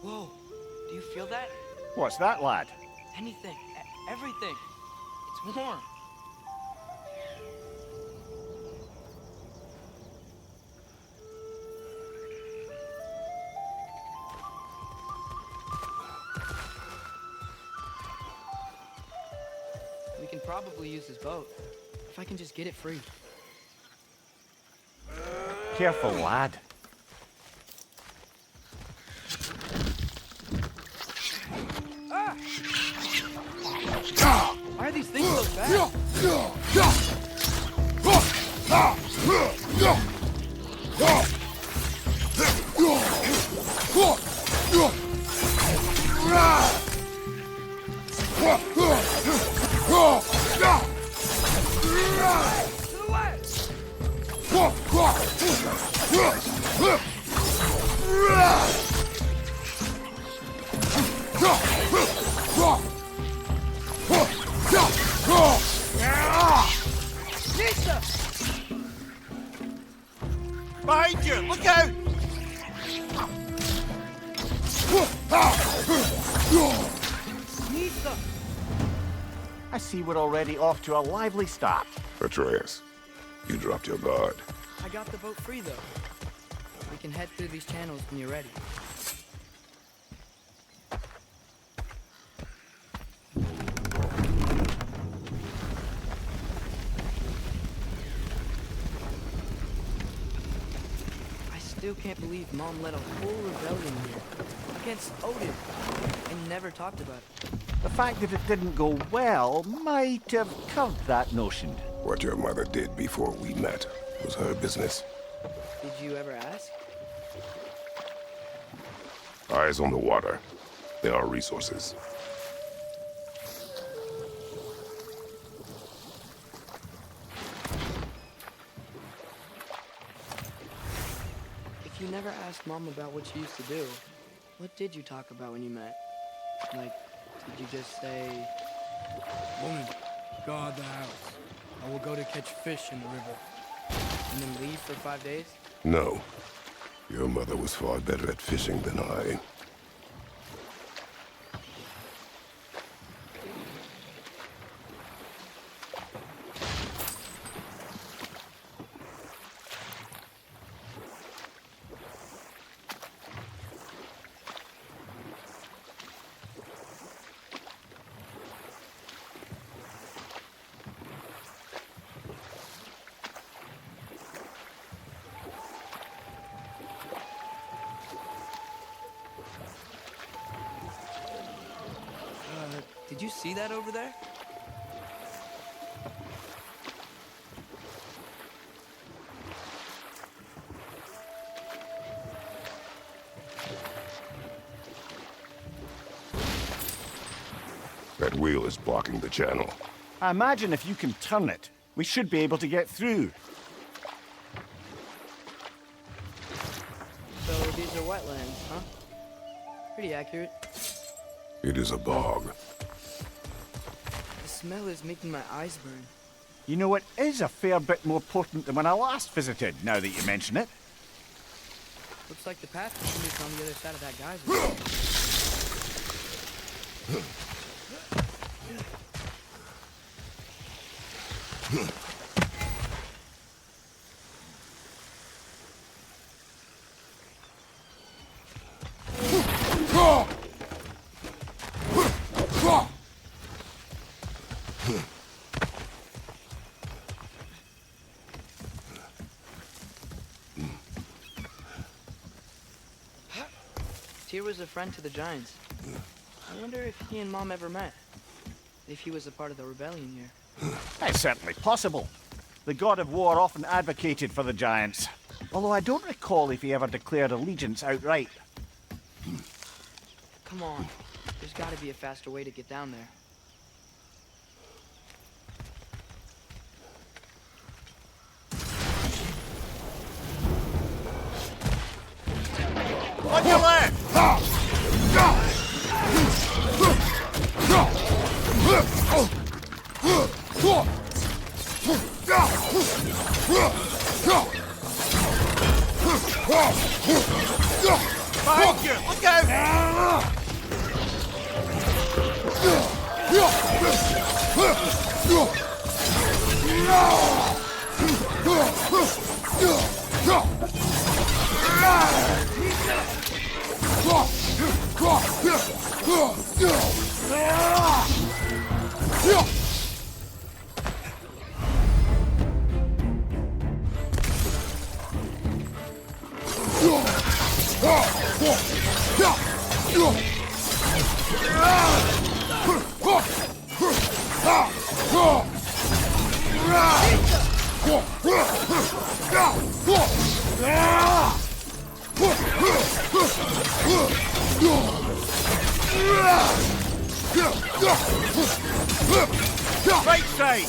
Whoa, do you feel that? What's that, lad? Anything, everything. It's warm. We can probably use this boat, if I can just get it free. Careful, lad. Why are these things so fast? Behind you! Look out! Nisa! I see we're already off to a lively start. Atreus, you dropped your guard. I got the boat free, though. We can head through these channels when you're ready. I still can't believe Mom led a whole rebellion here against Odin and never talked about it. The fact that it didn't go well might have curbed that notion. What your mother did before we met was her business. Did you ever ask? Eyes on the water. There are resources. If you never asked Mom about what she used to do, what did you talk about when you met? Like, did you just say, "Woman, guard the house. I will go to catch fish in the river," and then leave for 5 days? No. Your mother was far better at fishing than I. Did you see that over there? That wheel is blocking the channel. I imagine if you can turn it, we should be able to get through. So these are wetlands, huh? Pretty accurate. It is a bog. The smell is making my eyes burn. You know, it is a fair bit more potent than when I last visited, now that you mention it. Looks like the path continues on the other side of that geyser. Tyr was a friend to the Giants. I wonder if he and Mom ever met. If he was a part of the rebellion here. It's certainly possible. The god of war often advocated for the Giants. Although I don't recall if he ever declared allegiance outright. Come on. There's gotta be a faster way to get down there. On your left! Behind you! Look out! Right side!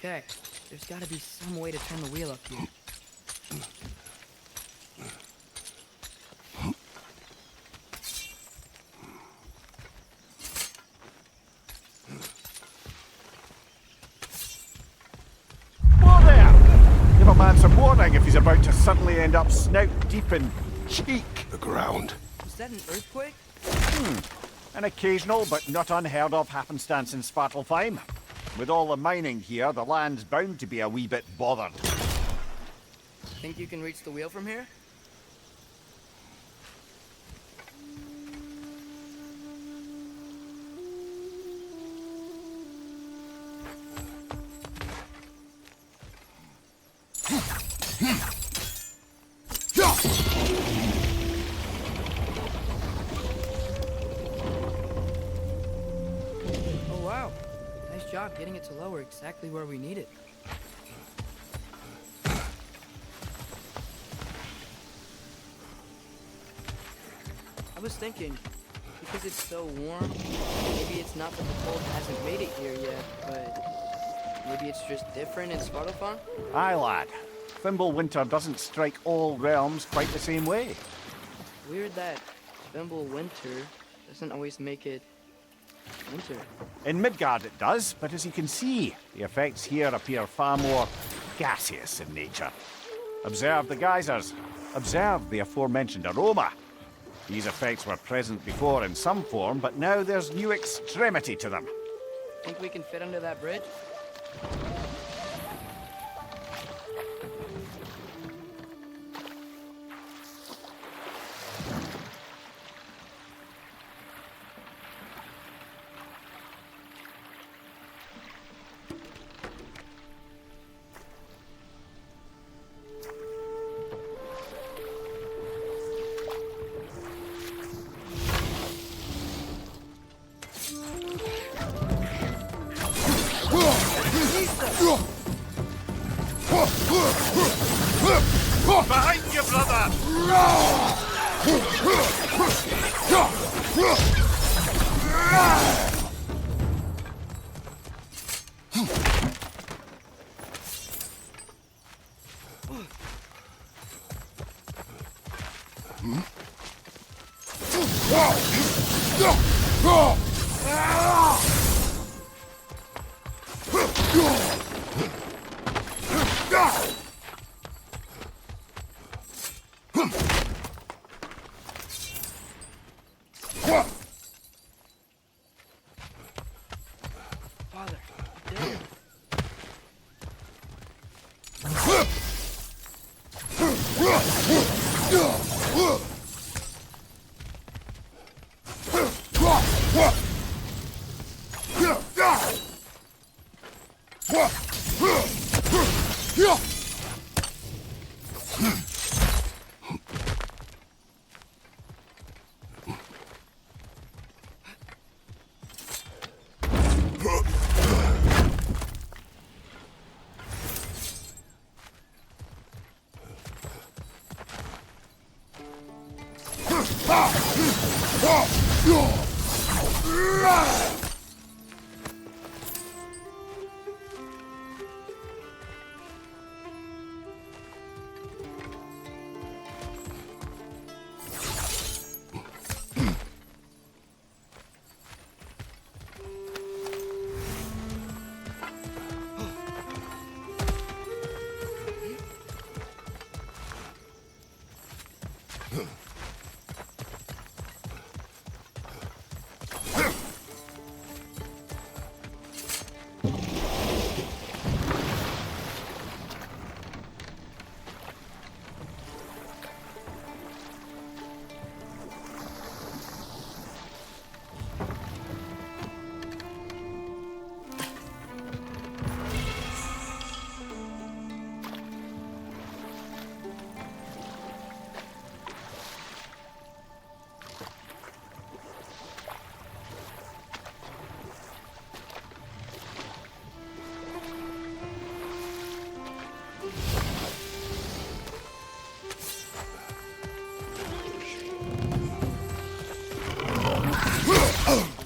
Okay, there's gotta be some way to turn the wheel up here. Whoa there! Give a man some warning if he's about to suddenly end up snout deep in cheek. The ground. Was that an earthquake? An occasional but not unheard of happenstance in Svartalfheim. With all the mining here, the land's bound to be a wee bit bothered. Think you can reach the wheel from here? Oh wow, nice job getting it to lower exactly where we need it. I was thinking, because it's so warm, maybe it's not that the cold hasn't made it here yet, but maybe it's just different in Svartalfheim? Aye, lad. Thimble winter doesn't strike all realms quite the same way. Weird that Thimble winter doesn't always make it winter. In Midgard it does, but as you can see, the effects here appear far more gaseous in nature. Observe the geysers. Observe the aforementioned aroma. These effects were present before in some form, but now there's new extremity to them. Think we can fit under that bridge? Behind you, brother!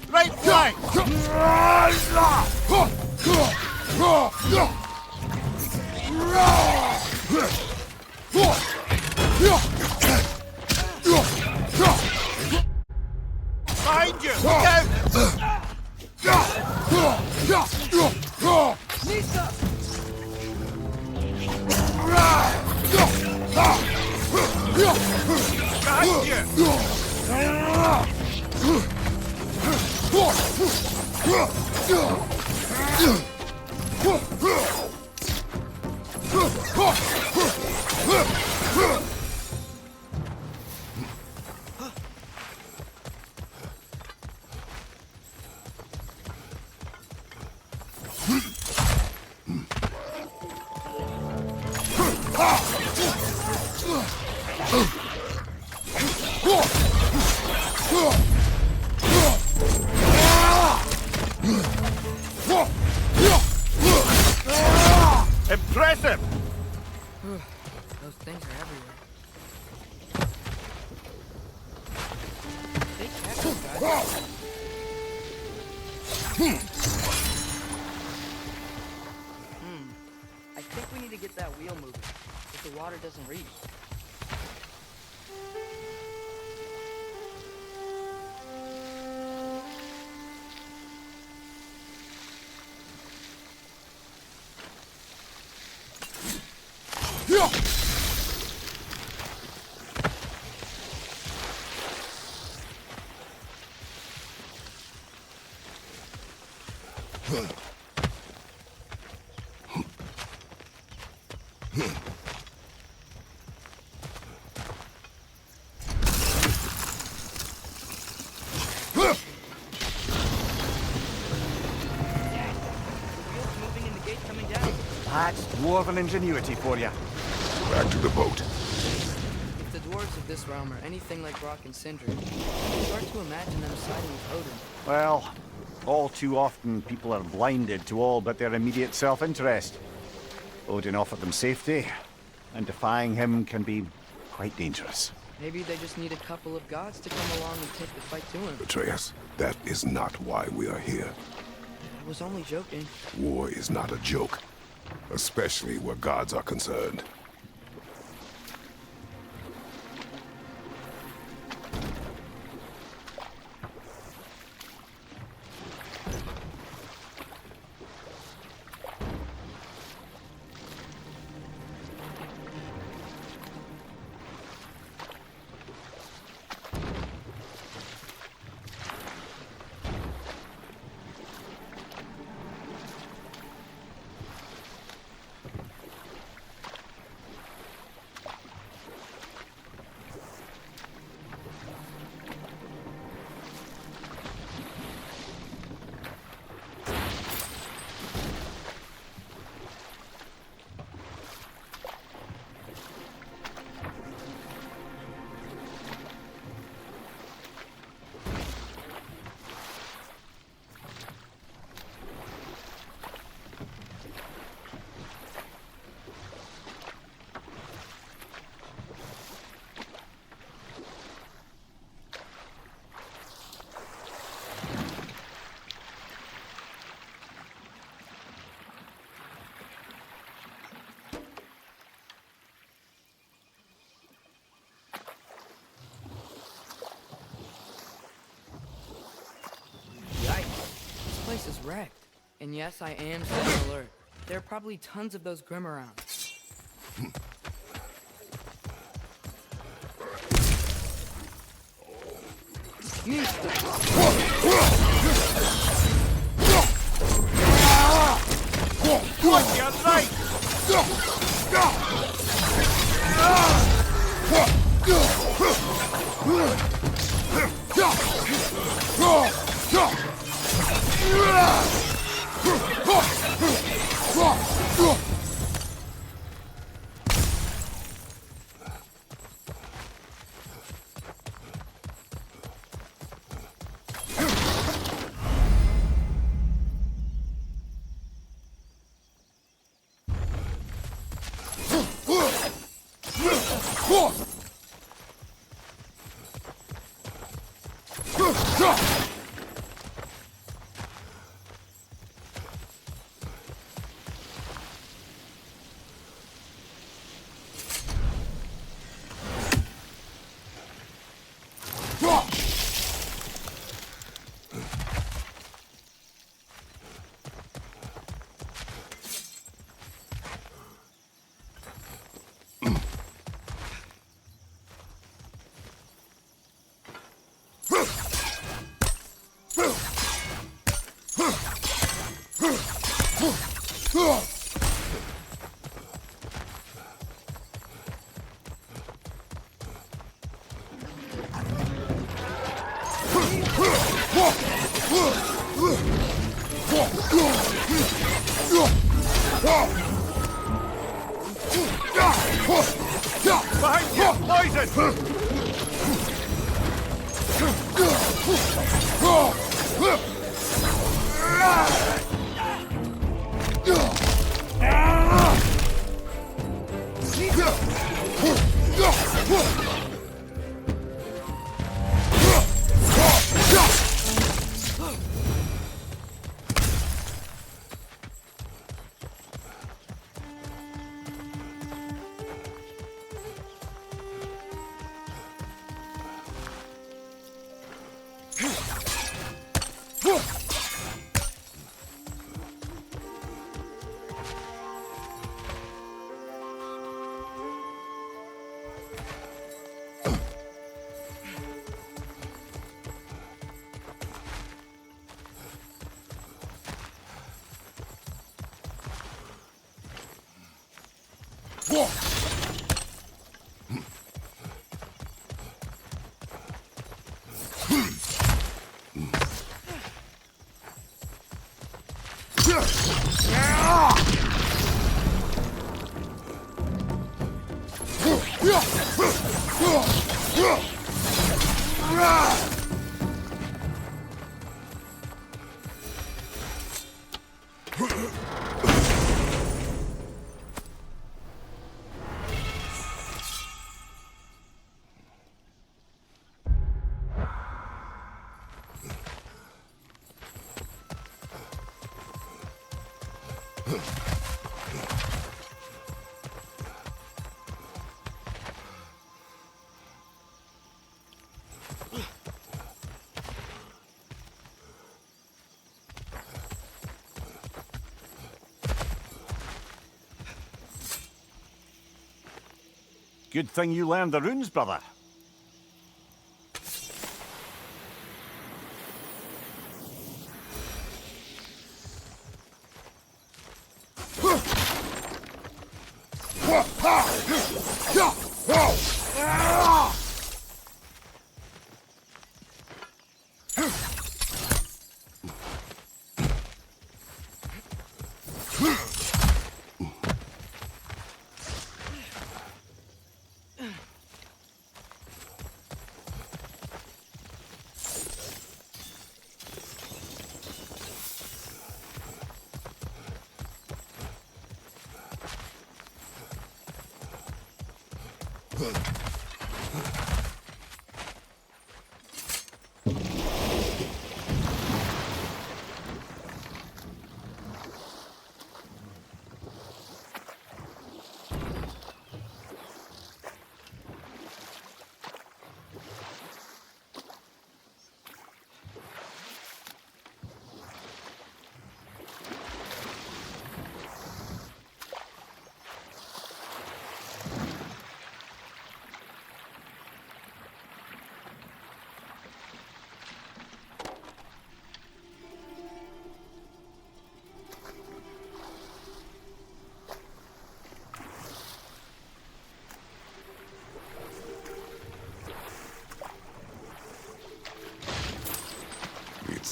Right flank! Behind you! Look out! Behind Impressive! Those things are everywhere. They catch us, guys. I think we need to get that wheel moving, if the water doesn't reach. That's dwarven ingenuity for you. Back to the boat. If the dwarves of this realm are anything like Rock and Sindri, I start to imagine them siding with Odin. Well, all too often people are blinded to all but their immediate self-interest. Odin offered them safety, and defying him can be quite dangerous. Maybe they just need a couple of gods to come along and take the fight to him. Atreus, that is not why we are here. I was only joking. War is not a joke, especially where gods are concerned. place is wrecked. And yes, I am staying alert. There are probably tons of those Grim around. What, you're right! Behind you! Poison! Good thing you learned the runes, brother.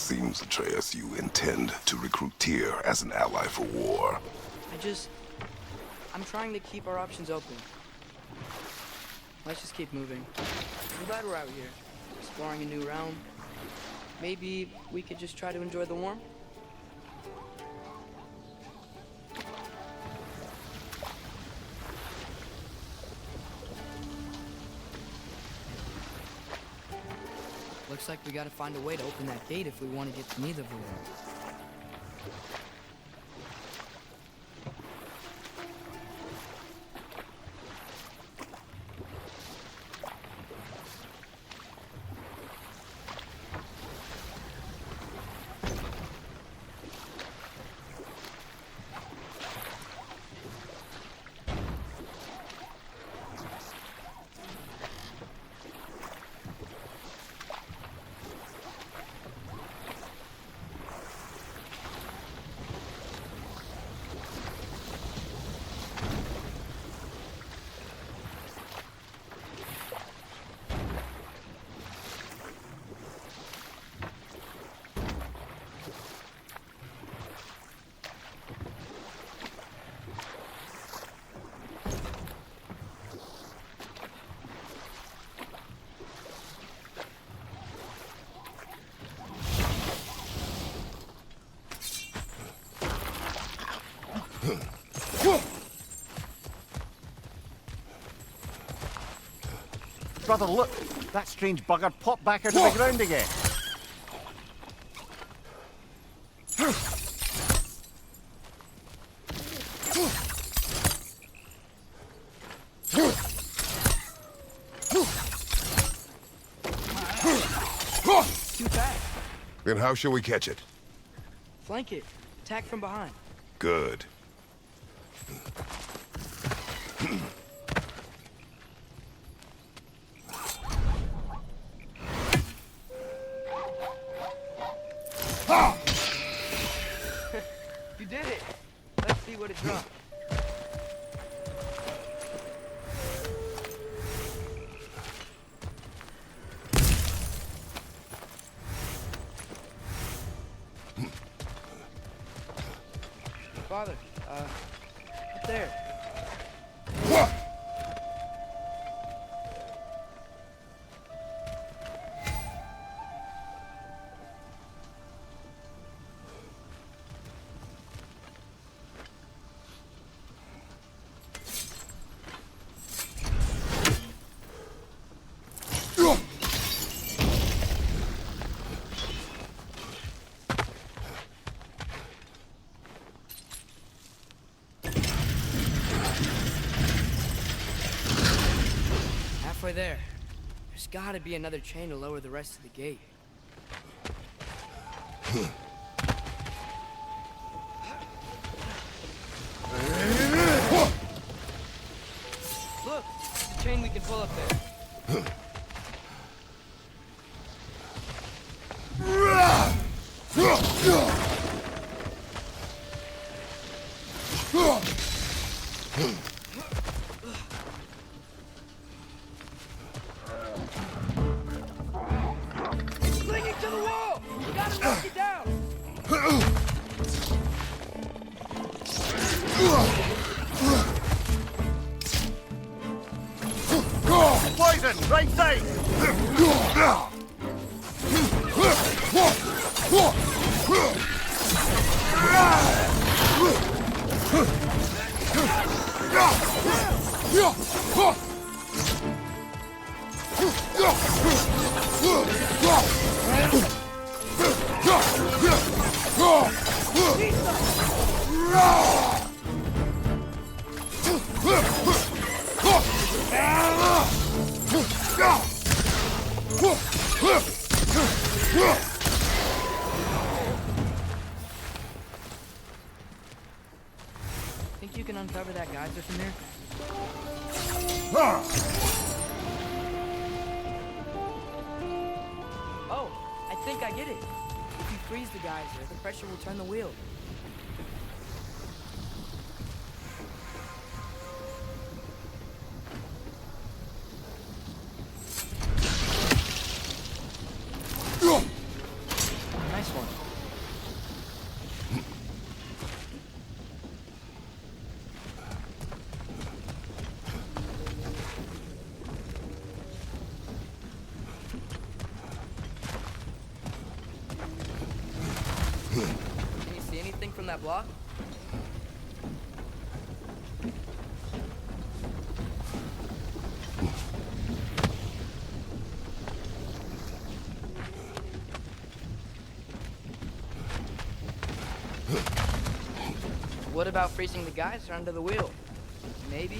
seems, Atreus, you intend to recruit Tyr as an ally for war. I'm trying to keep our options open. Let's just keep moving. I'm glad we're out here, exploring a new realm. Maybe we could just try to enjoy the warmth? Looks like we gotta find a way to open that gate if we want to get to Nidavellir. Brother, look! That strange bugger popped back out of the ground again. Too fast. Then how shall we catch it? Flank it. Attack from behind. Good. You did it. Let's see what it dropped. Father, up there. Halfway there. There's gotta be another chain to lower the rest of the gate. Look! There's a chain we can pull up there. Clinging to the wall! We gotta knock it down! Poison! Right side! Think you can uncover that geyser from here? Oh, I think I get it. If you freeze the geyser, the pressure will turn the wheel. Nice one. from that block? What about freezing the geyser under the wheel? Maybe?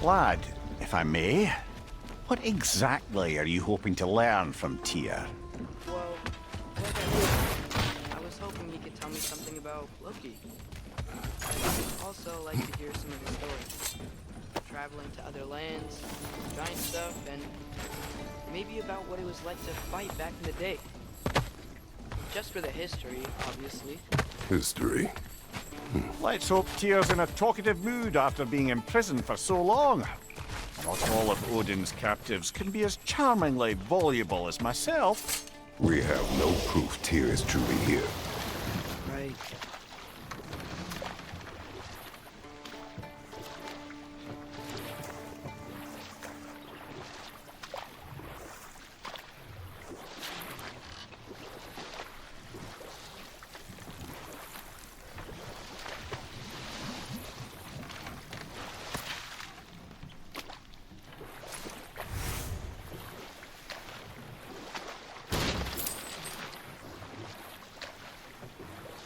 Lad, if I may, what exactly are you hoping to learn from Tyr? Well, I was hoping you could tell me something about Loki. I'd also like to hear some of his stories. Traveling to other lands, giant stuff, and maybe about what it was like to fight back in the day. Just for the history, obviously. History. Let's hope Tyr's in a talkative mood after being imprisoned for so long. Not all of Odin's captives can be as charmingly voluble as myself. We have no proof Tyr is truly here. Right.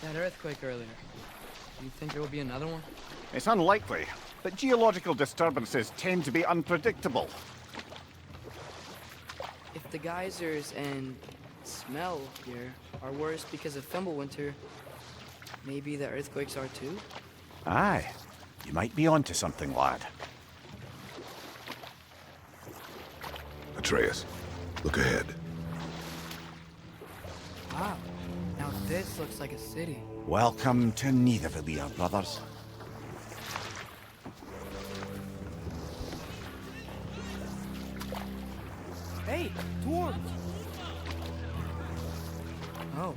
That earthquake earlier. Do you think there will be another one? It's unlikely, but geological disturbances tend to be unpredictable. If the geysers and smell here are worse because of Fimbulwinter, maybe the earthquakes are too? Aye, you might be onto something, lad. Atreus, look ahead. Wow. Now this looks like a city. Welcome to Nidavellir, brothers. Hey, dwarves! Oh.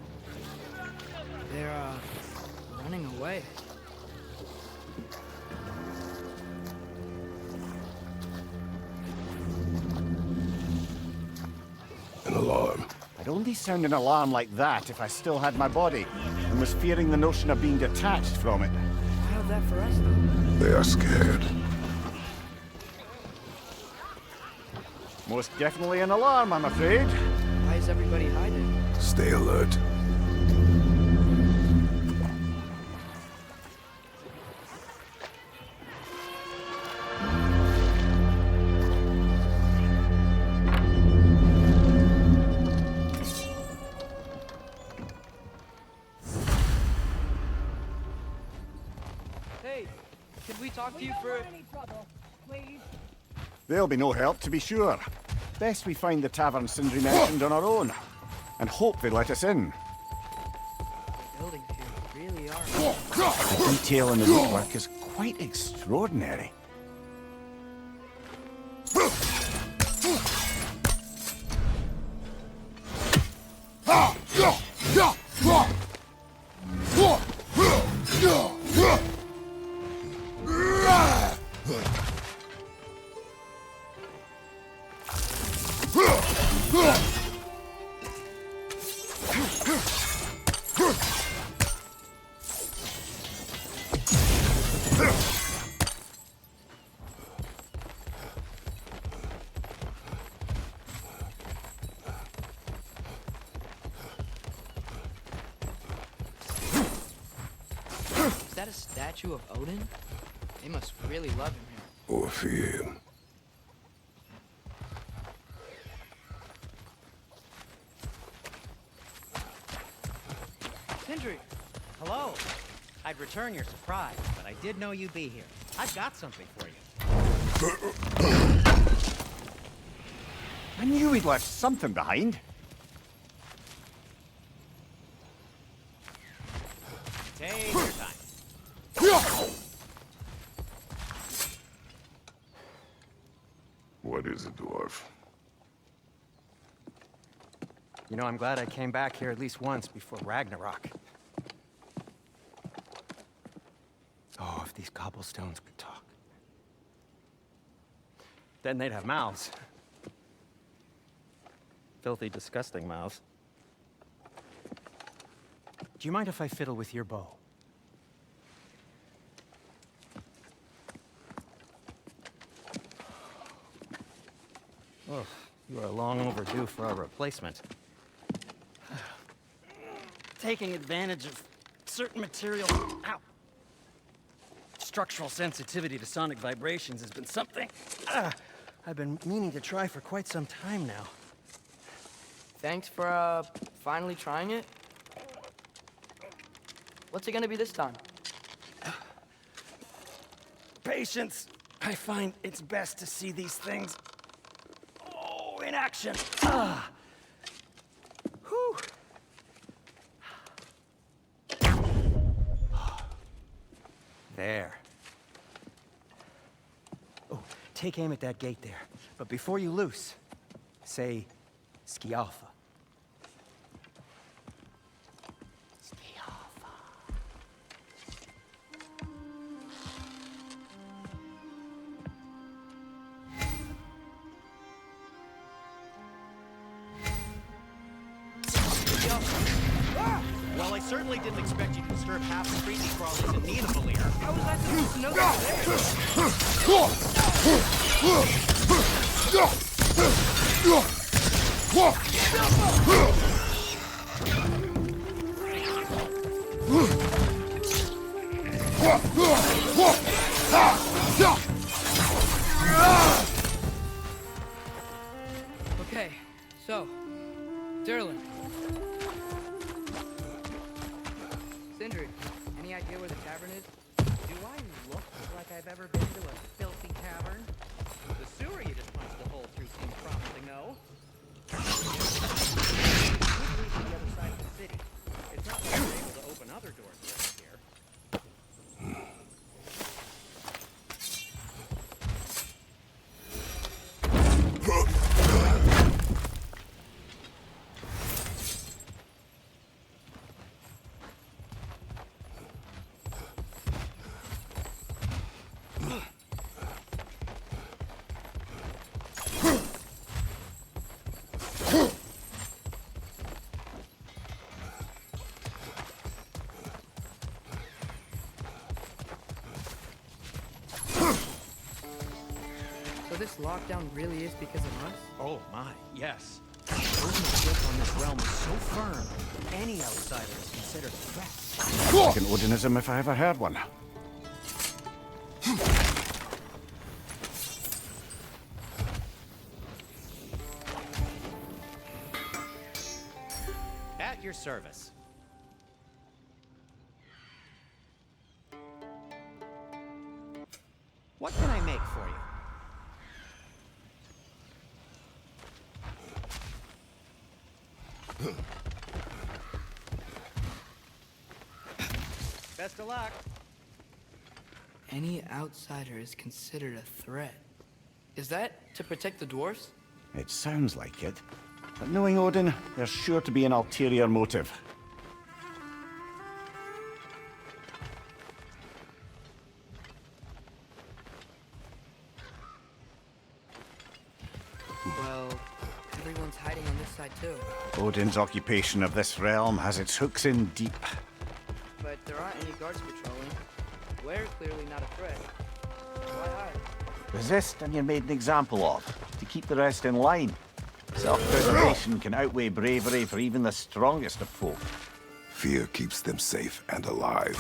They're, running away. An alarm. I'd only sound an alarm like that if I still had my body, and was fearing the notion of being detached from it. How's that for us, then? They are scared. Most definitely an alarm, I'm afraid. Why is everybody hiding? Stay alert. Hey, could we talk to you for... Any trouble, please. There'll be no help, to be sure. Best we find the tavern Sindri mentioned on our own, and hope they let us in. The buildings here really are... The detail in the woodwork is quite extraordinary. Is that a statue of Odin? They must really love him here. Or fear him. Sindri! Hello. I'd return your surprise, but I did know you'd be here. I've got something for you. I knew we'd left something behind. Hey, You know, I'm glad I came back here at least once before Ragnarok. Oh, if these cobblestones could talk. Then they'd have mouths. Filthy, disgusting mouths. Do you mind if I fiddle with your bow? Oh, you are long overdue for a replacement. Taking advantage of certain materials. Ow! Structural sensitivity to sonic vibrations has been something I've been meaning to try for quite some time now. Thanks for, finally trying it. What's it gonna be this time? Patience. I find it's best to see these things, in action. Whew. There. Oh, take aim at that gate there. But before you loose, say, Skialfa. Well, I certainly didn't expect you to disturb half the creepy crawlies in Nidavellir. How was I supposed to know that Okay, so, Derlin. Sindri, any idea where the tavern is? Do I look like I've ever been to a filthy tavern? The sewer you just punched a hole through seems promising, no? We'd leave to the other side of the city. It's not like we're able to open other doors around here. So this lockdown really is because of us? Oh my, yes. Odin's grip on this realm is so firm, any outsider is considered a threat. Like an Odinism if I ever heard one. At your service. What can I make for you? Best of luck. Any outsider is considered a threat. Is that to protect the dwarfs? It sounds like it. But knowing Odin, there's sure to be an ulterior motive. Well, everyone's hiding on this side too. Odin's occupation of this realm has its hooks in deep. But there aren't any guards patrolling. We're clearly not a threat. Why hide? Resist and you're made an example of, to keep the rest in line. Self-preservation can outweigh bravery for even the strongest of folk. Fear keeps them safe and alive.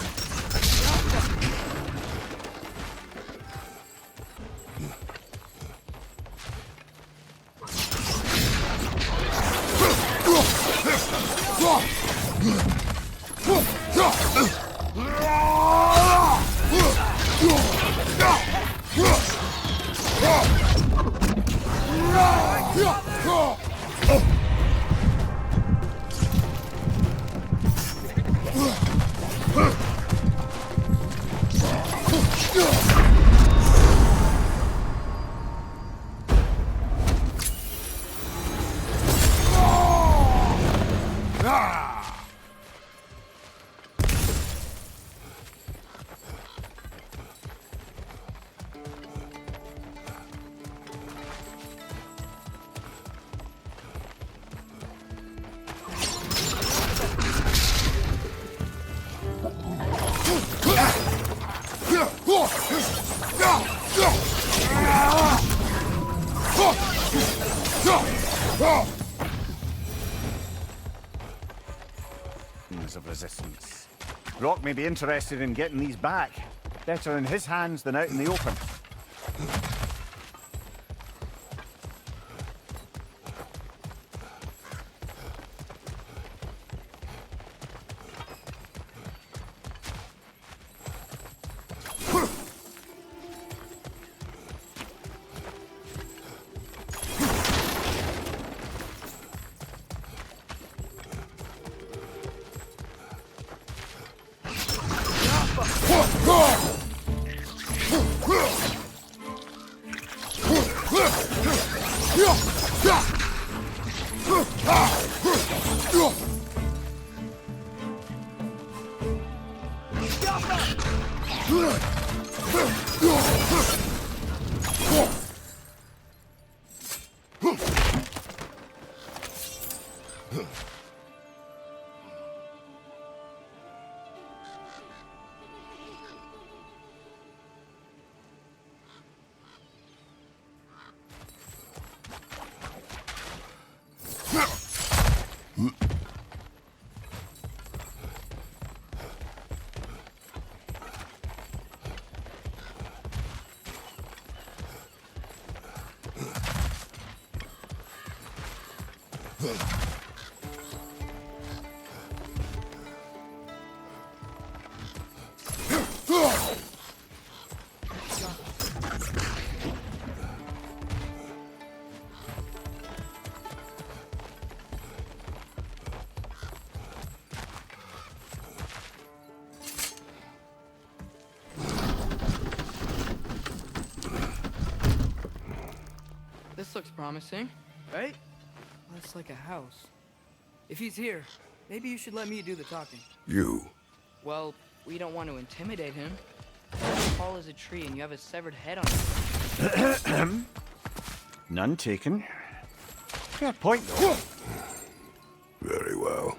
Means of resistance. Rock may be interested in getting these back. Better in his hands than out in the open. This looks promising, right? Well, it's like a house. If he's here, maybe you should let me do the talking. You. Well, we don't want to intimidate him. He's as tall as a tree, and you have a severed head on you. None taken. Fair point, though. Very well.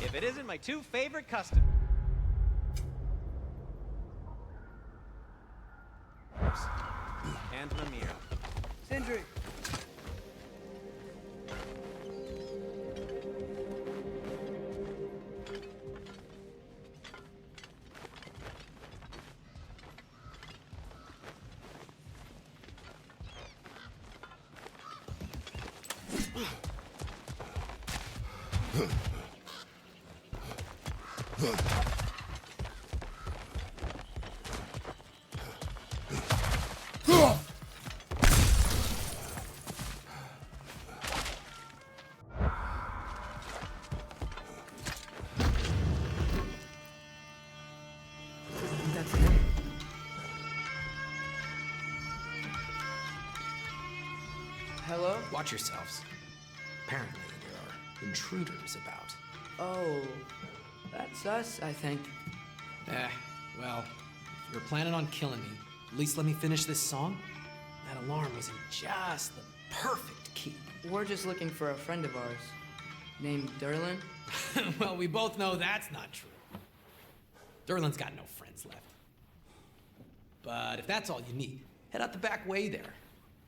If it isn't my two favorite customers. And Mimir. Sindri! That's it. Hello? Watch yourselves. Apparently, there are intruders about. Oh, that's us, I think. Well, if you're planning on killing me, at least let me finish this song. That alarm was in just the perfect key. We're just looking for a friend of ours, named Durlin. Well, we both know that's not true. Durlin's got no friends left. But if that's all you need, head out the back way there,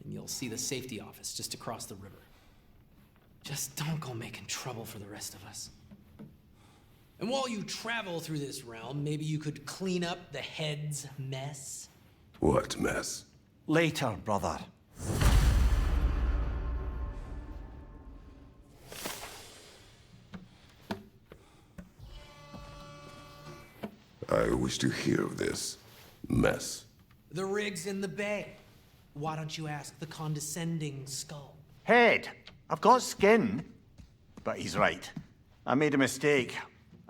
and you'll see the safety office just across the river. Just don't go making trouble for the rest of us. And while you travel through this realm, maybe you could clean up the head's mess? What mess? Later, brother. I wish to hear of this mess. The rig's in the bay. Why don't you ask the condescending skull? Head! I've got skin. But he's right. I made a mistake.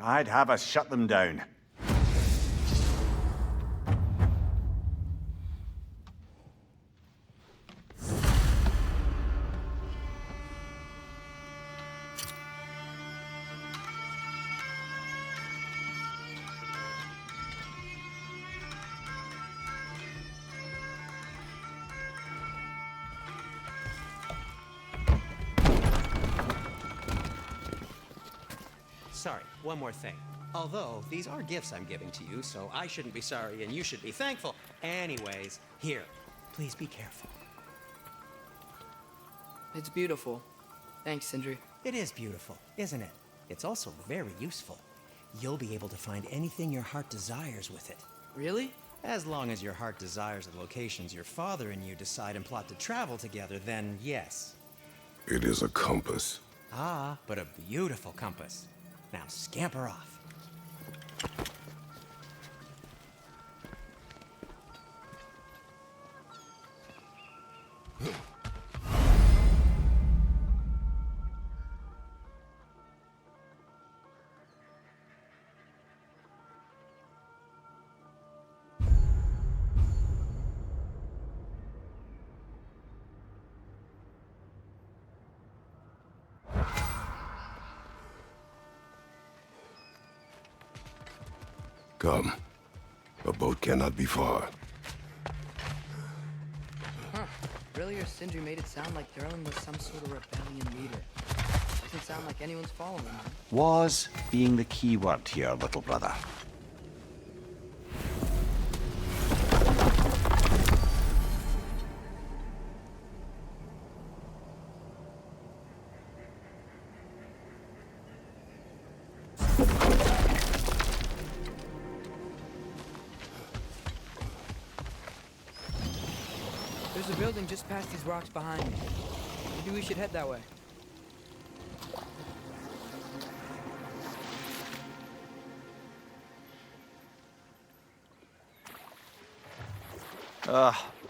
I'd have us shut them down. Sorry, one more thing. Although, these are gifts I'm giving to you, so I shouldn't be sorry and you should be thankful. Anyways, here, please be careful. It's beautiful. Thanks, Sindri. It is beautiful, isn't it? It's also very useful. You'll be able to find anything your heart desires with it. Really? As long as your heart desires the locations your father and you decide and plot to travel together, then yes. It is a compass. Ah, but a beautiful compass. Now scamper off. Come. A boat cannot be far. Huh. Earlier, Sindri made it sound like Durlin was some sort of rebellion leader. Doesn't sound like anyone's following him. Was being the key word here, little brother. There's a building just past these rocks behind me. Maybe we should head that way.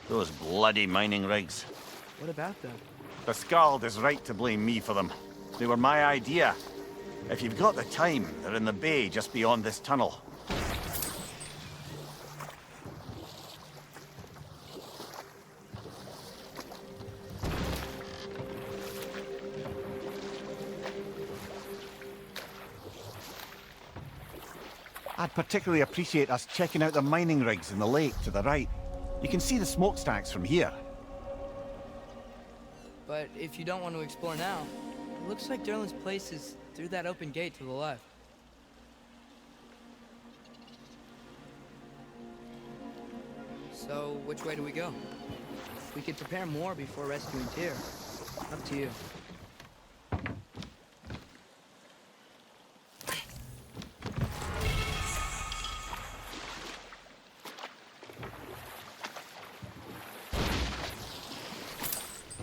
Those bloody mining rigs. What about them? The Skald is right to blame me for them. They were my idea. If you've got the time, they're in the bay just beyond this tunnel. I'd particularly appreciate us checking out the mining rigs in the lake to the right. You can see the smokestacks from here. But if you don't want to explore now, it looks like Durlin's place is through that open gate to the left. So, which way do we go? We could prepare more before rescuing Tyr. Up to you.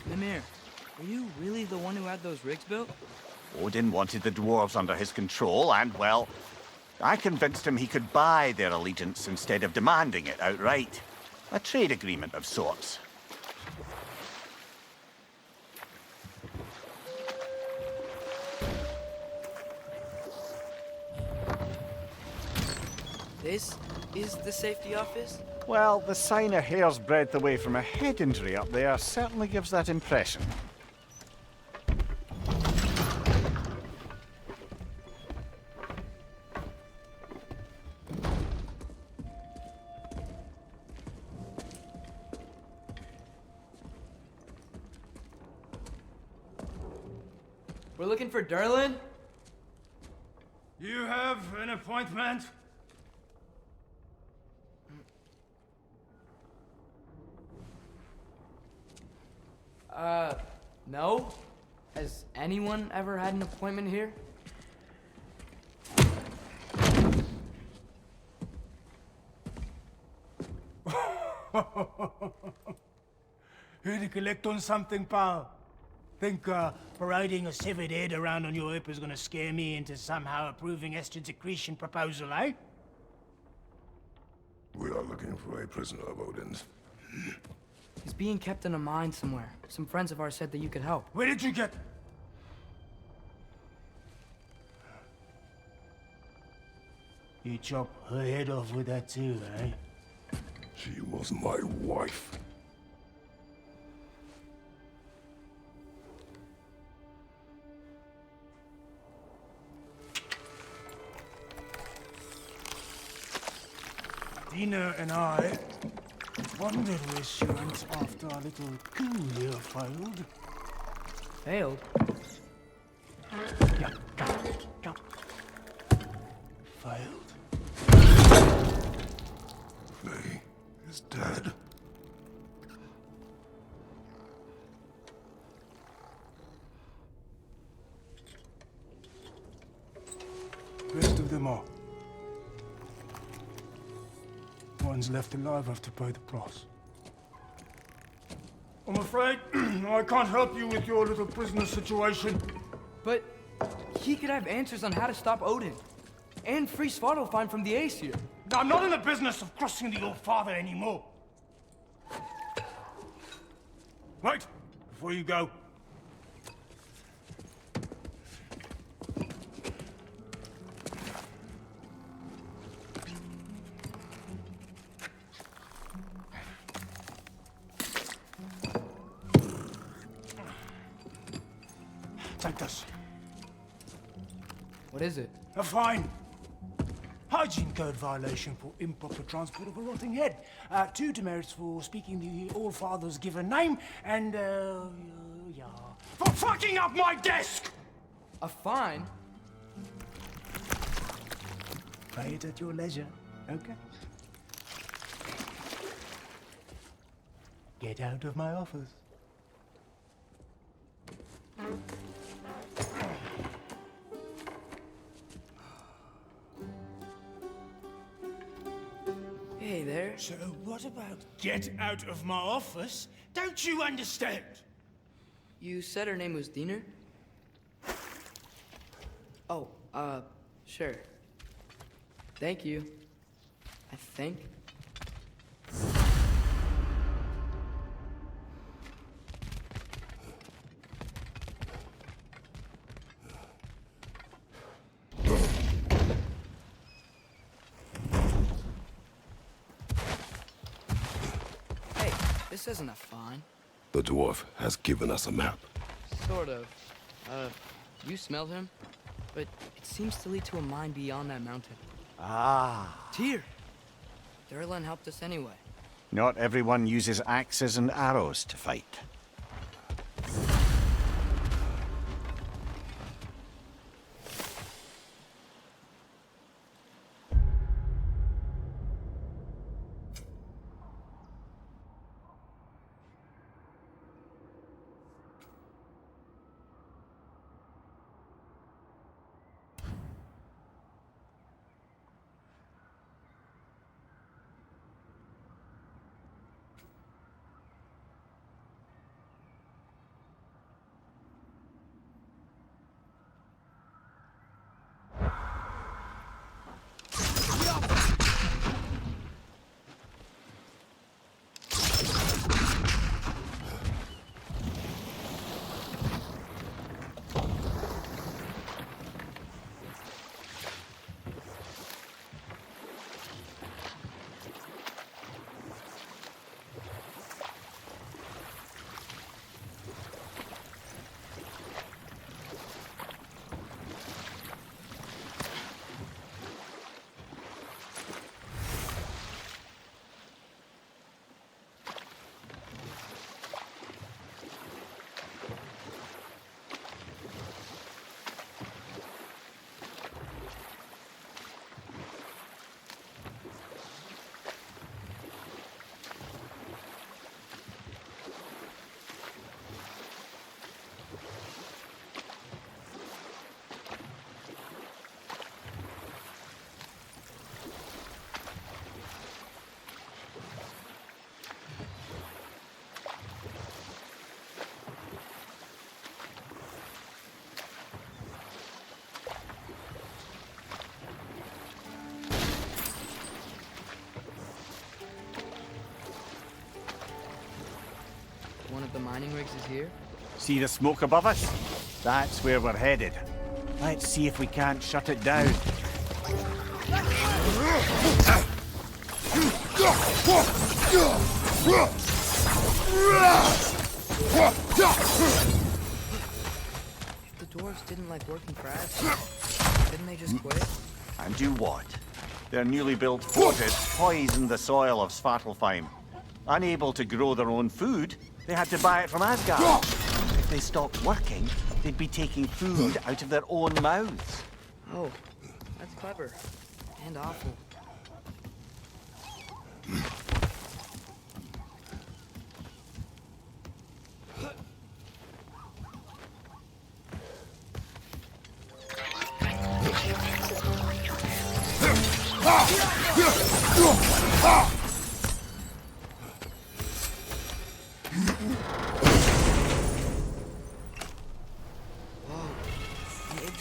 Mimir, are you really the one who had those rigs built? Odin wanted the dwarves under his control, and, well, I convinced him he could buy their allegiance instead of demanding it outright. A trade agreement of sorts. This is the safety office? Well, the sign a hair's breadth away from a head injury up there certainly gives that impression. We're looking for Durlin? You have an appointment? No? Has anyone ever had an appointment here? Here to collect on something, pal? Think parading a severed head around on your hip is gonna scare me into somehow approving estrogen secretion proposal, eh? We are looking for a prisoner of Odin's. He's being kept in a mine somewhere. Some friends of ours said that you could help. Where did you get... You chop her head off with that too, eh? She was my wife. Dina and I wondered where she went after our little coup here failed. Failed? Yeah, jump. Failed. Faye is dead. Rest of them are. One's left alive have to pay the price. I'm afraid I can't help you with your little prisoner situation. But he could have answers on how to stop Odin. And free Svartalfheim from the Aesir. I'm not in the business of crossing the old father anymore. Wait, before you go. Take this. What is it? A fine. Hygiene code violation for improper transport of a rotting head. 2 demerits for speaking the All-Father's given name, and, yeah. For fucking up my desk! A fine? Pay it at your leisure, okay? Get out of my office. Hey there. So what about get out of my office? Don't you understand? You said her name was Diener? Oh, sure. Thank you. I think. Hey, this isn't a fine. The dwarf has given us a map. Sort of. You smelled him? But it seems to lead to a mine beyond that mountain. Ah. Tyr! Durlan helped us anyway. Not everyone uses axes and arrows to fight. one of the mining rigs is here? See the smoke above us? That's where we're headed. Let's see if we can't shut it down. If the dwarves didn't like working for us, didn't they just quit? And do what? Their newly built fortress poisoned the soil of Svartalfheim. Unable to grow their own food, they had to buy it from Asgard. If they stopped working, they'd be taking food out of their own mouths. Oh, that's clever. And awful.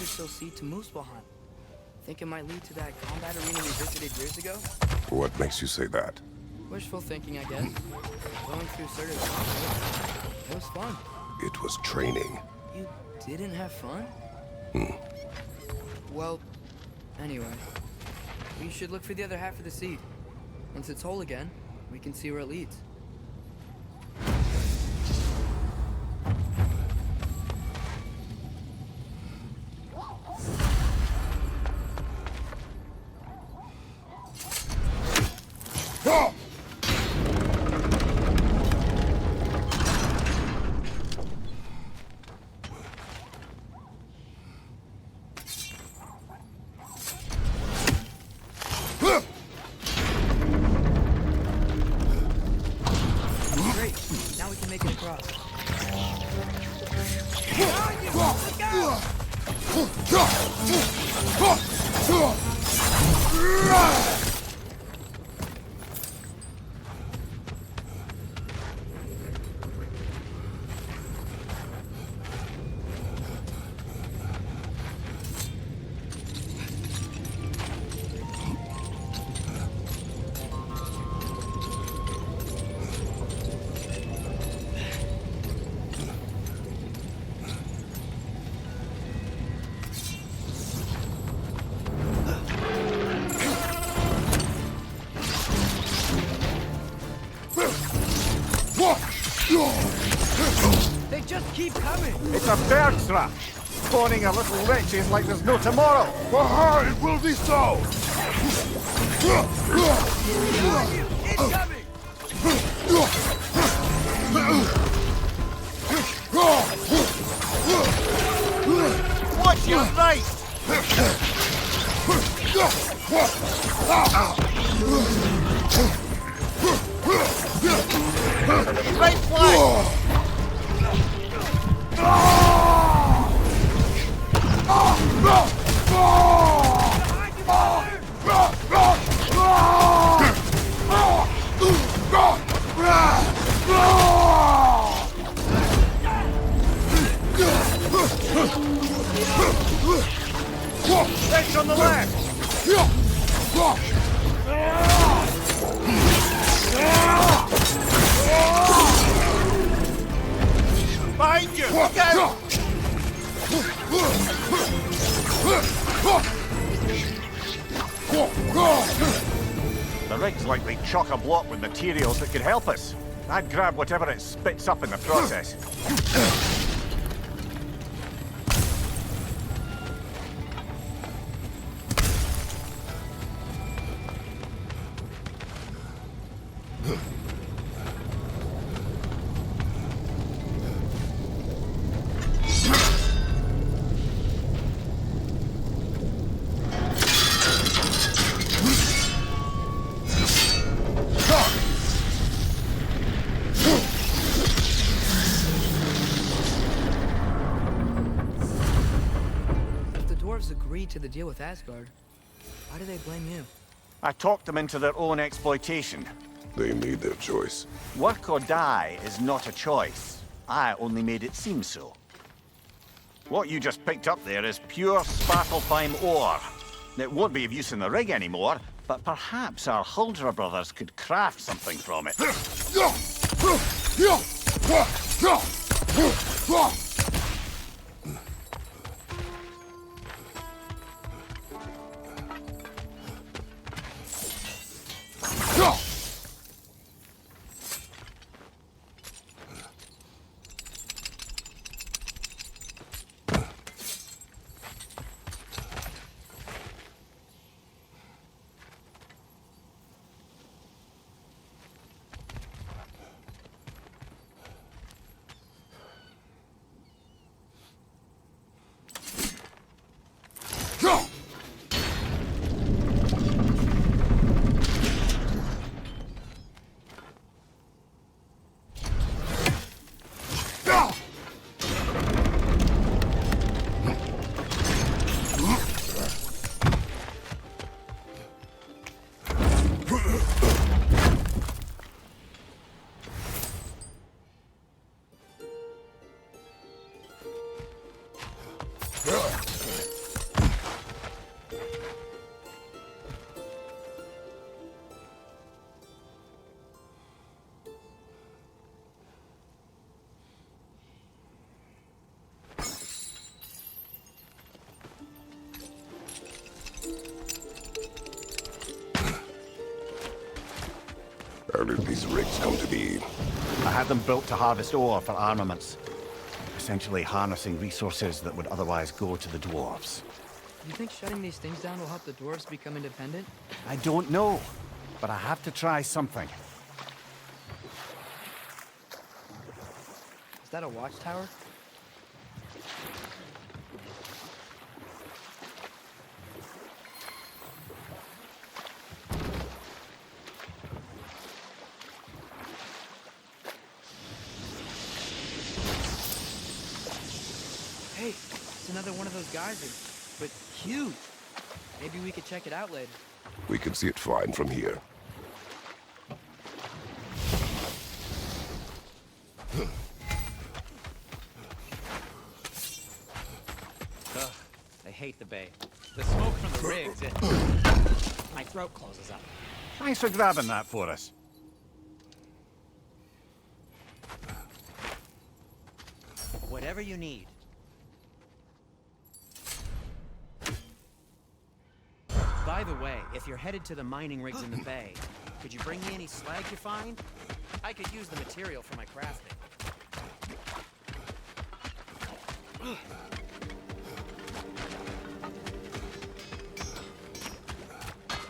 Still see to Muspelheim. Think it might lead to that combat arena we visited years ago? What makes you say that? Wishful thinking, I guess. Going through certain conflicts. It was fun. It was training. You didn't have fun? Well, anyway. We should look for the other half of the seed. Once it's whole again, we can see where it leads. They just keep coming! It's a bird trap! Spawning a little wretches like there's no tomorrow! Aha, it will be so! Incoming! Watch your right! Right flank! Edge on the left! Behind you! Look out! The rig's likely chock-a-block with materials that could help us. I'd grab whatever it spits up in the process. Agreed to the deal with Asgard. Why do they blame you? I talked them into their own exploitation. They made their choice. Work or die is not a choice. I only made it seem so. What you just picked up there is pure Svartalfheim ore. It won't be of use in the rig anymore, but perhaps our Huldra brothers could craft something from it. How did these rigs come to be? I had them built to harvest ore for armaments. Essentially harnessing resources that would otherwise go to the dwarves. You think shutting these things down will help the dwarves become independent? I don't know, but I have to try something. Is that a watchtower? Hey, it's another one of those geysers, but huge. Maybe we could check it out later. We can see it fine from here. Ugh, I hate the bay. The smoke from the rigs, my throat closes up. Thanks for grabbing that for us. Whatever you need. By the way, if you're headed to the mining rigs in the bay, could you bring me any slag you find? I could use the material for my crafting.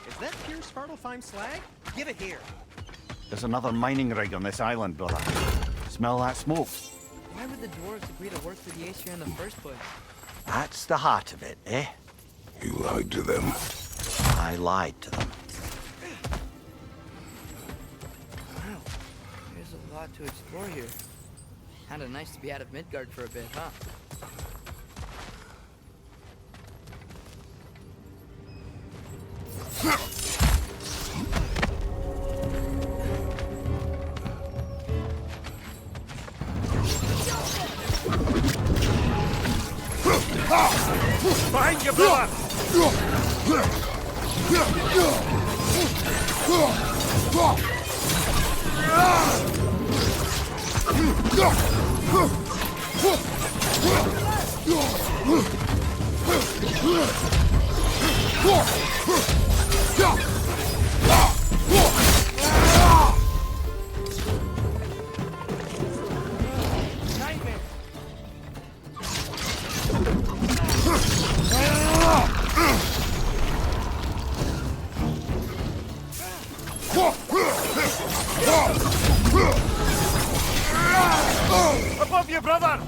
Is that pure Svartalfheim slag? Give it here. There's another mining rig on this island, brother. Smell that smoke? Why would the dwarves agree to work for the Aesir in the first place? That's the heart of it, eh? You lied to them. I lied to them. Wow, there's a lot to explore here. Kinda nice to be out of Midgard for a bit, huh? Behind you, brother! Above you, brother!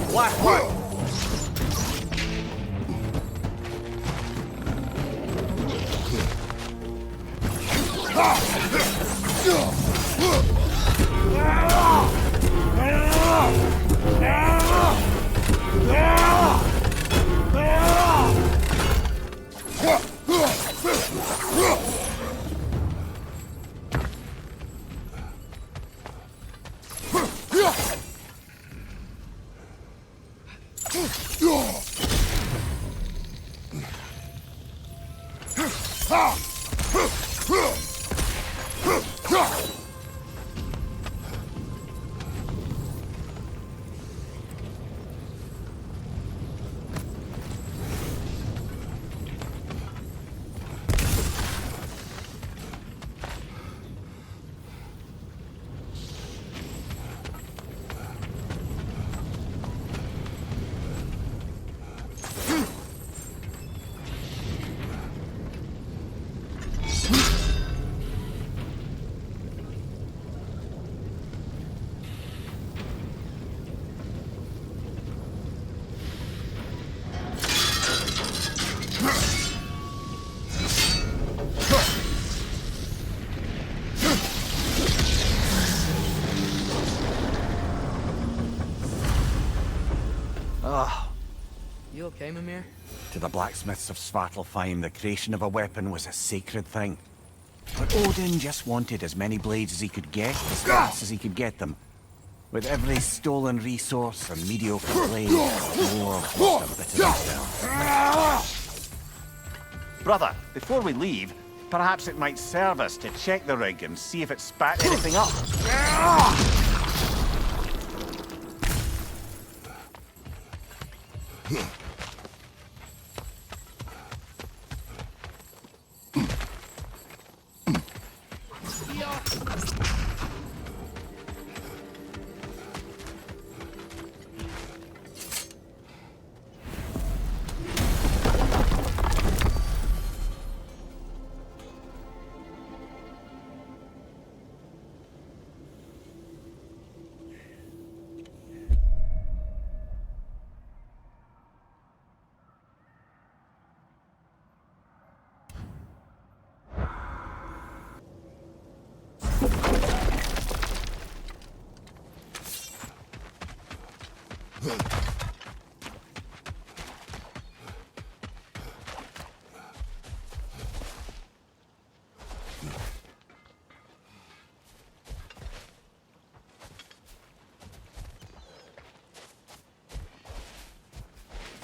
Black one. You okay, Mimir? To the blacksmiths of Svartalfheim, the creation of a weapon was a sacred thing. But Odin just wanted as many blades as he could get, as fast as he could get them. With every stolen resource and mediocre blade, more was a bit of himself. Brother, before we leave, perhaps it might serve us to check the rig and see if it spat anything up.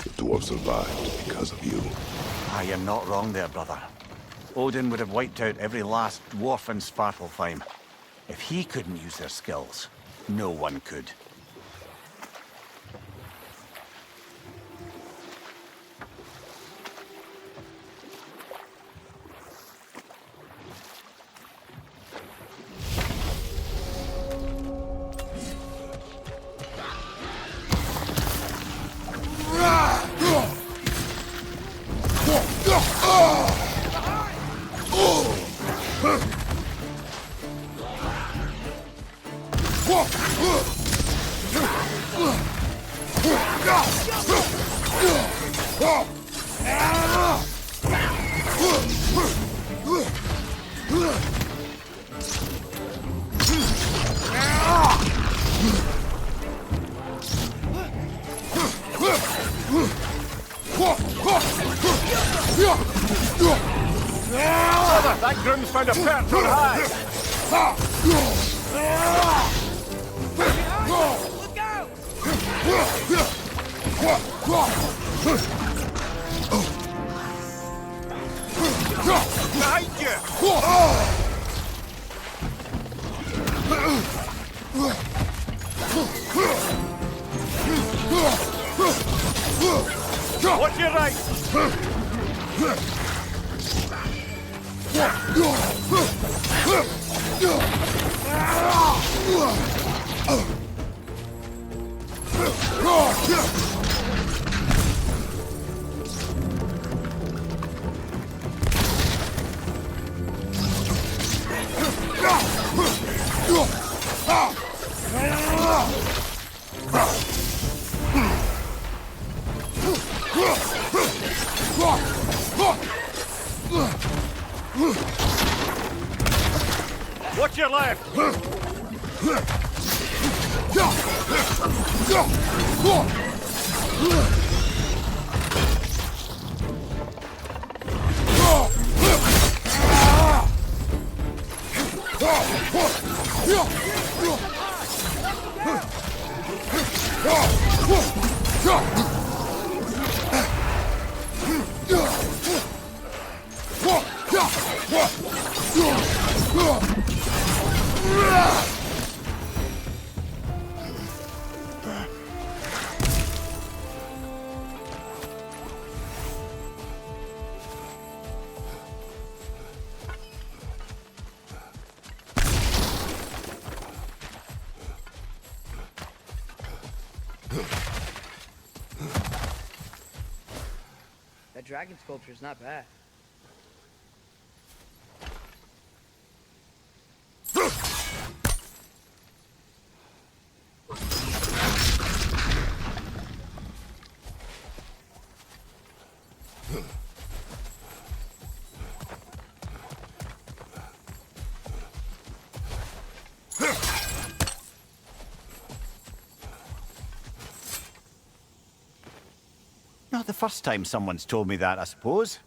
The dwarf survived because of you. I am not wrong there, brother. Odin would have wiped out every last dwarf in Svartalfheim. If he couldn't use their skills, no one could. Brother, that groom's found a perch on high! Behind you! Watch your right! Watch your left! That dragon sculpture's not bad. Not the first time someone's told me that, I suppose.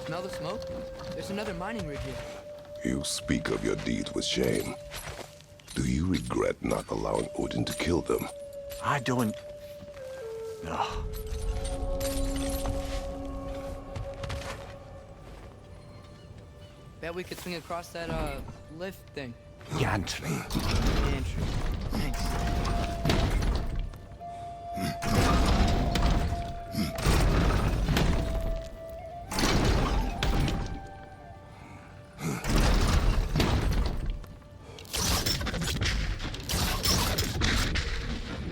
Smell the smoke? There's another mining rig here. You speak of your deeds with shame. Do you regret not allowing Odin to kill them? I don't... No. Bet we could swing across that, lift thing. Gantry. Gantry. Thanks.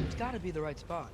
It's gotta be the right spot.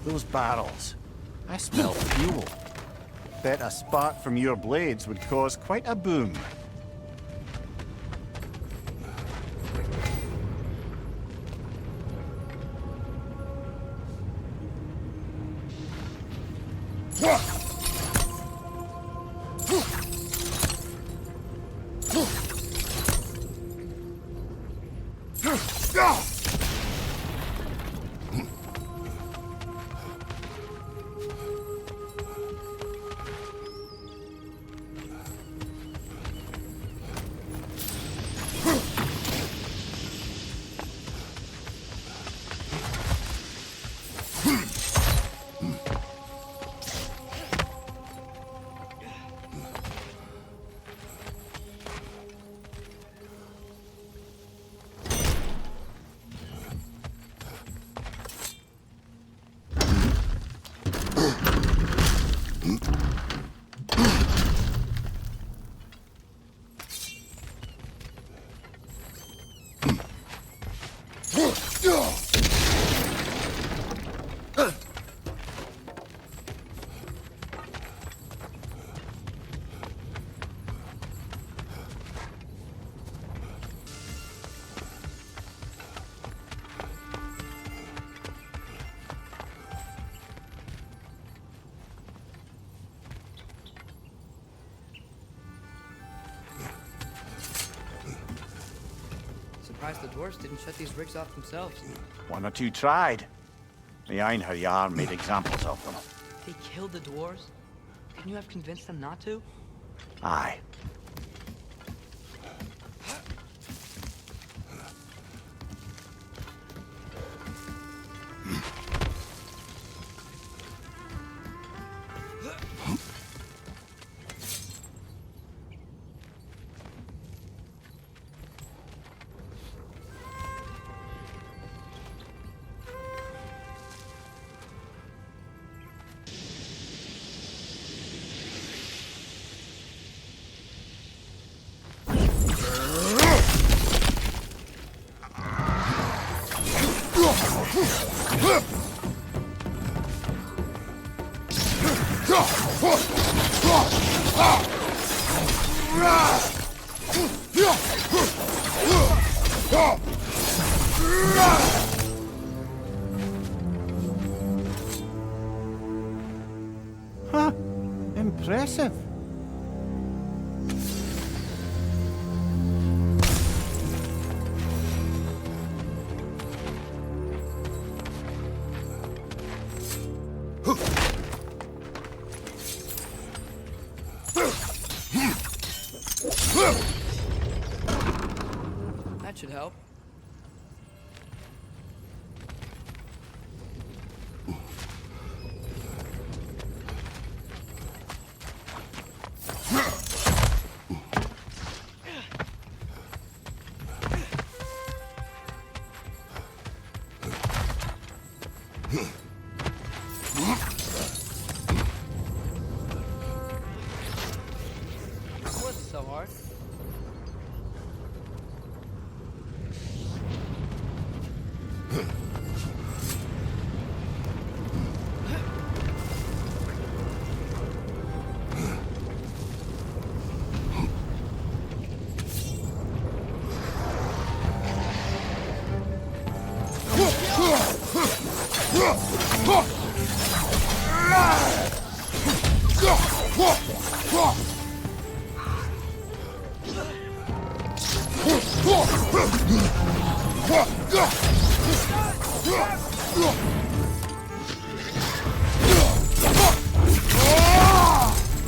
Those barrels. I smell fuel. Bet a spark from your blades would cause quite a boom. Surprised the dwarves didn't shut these rigs off themselves. One or two tried. The Einherjar made examples of them. They killed the dwarves? Couldn't you have convinced them not to? Aye. Huh? Impressive. That should help. It wasn't so hard.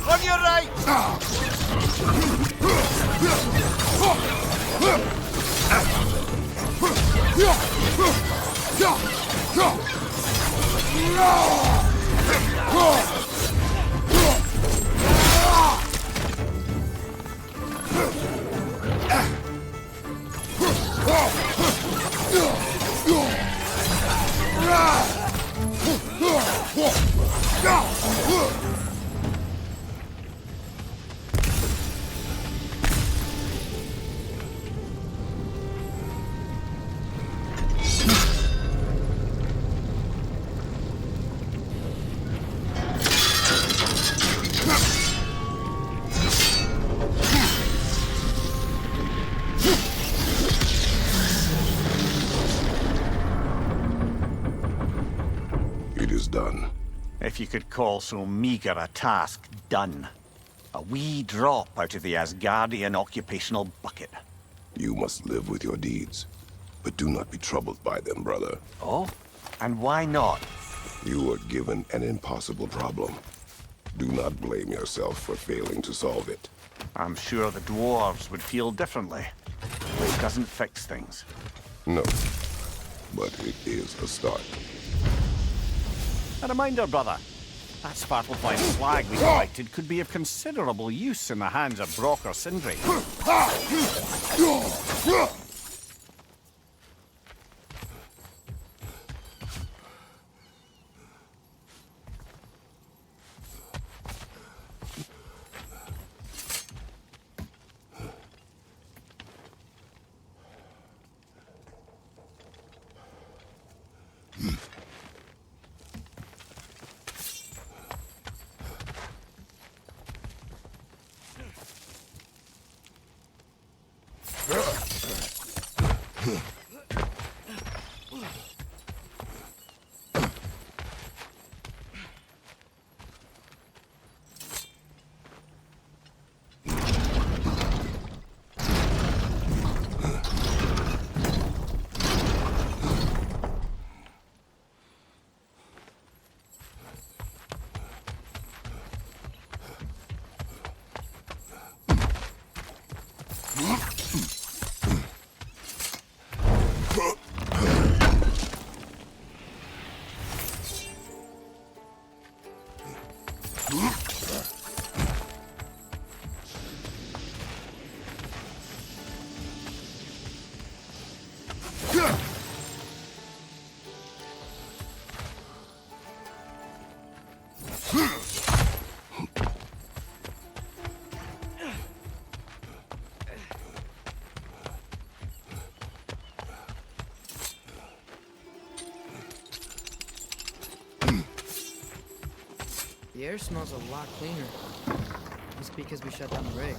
On your right! if you could call so meager a task done. A wee drop out of the Asgardian occupational bucket. You must live with your deeds, but do not be troubled by them, brother. Oh? And why not? You were given an impossible problem. Do not blame yourself for failing to solve it. I'm sure the dwarves would feel differently. It doesn't fix things. No, but it is a start. A reminder, brother. That Svartalfheim flag we collected could be of considerable use in the hands of Brock or Sindri. The air smells a lot cleaner. Must be because we shut down the rig.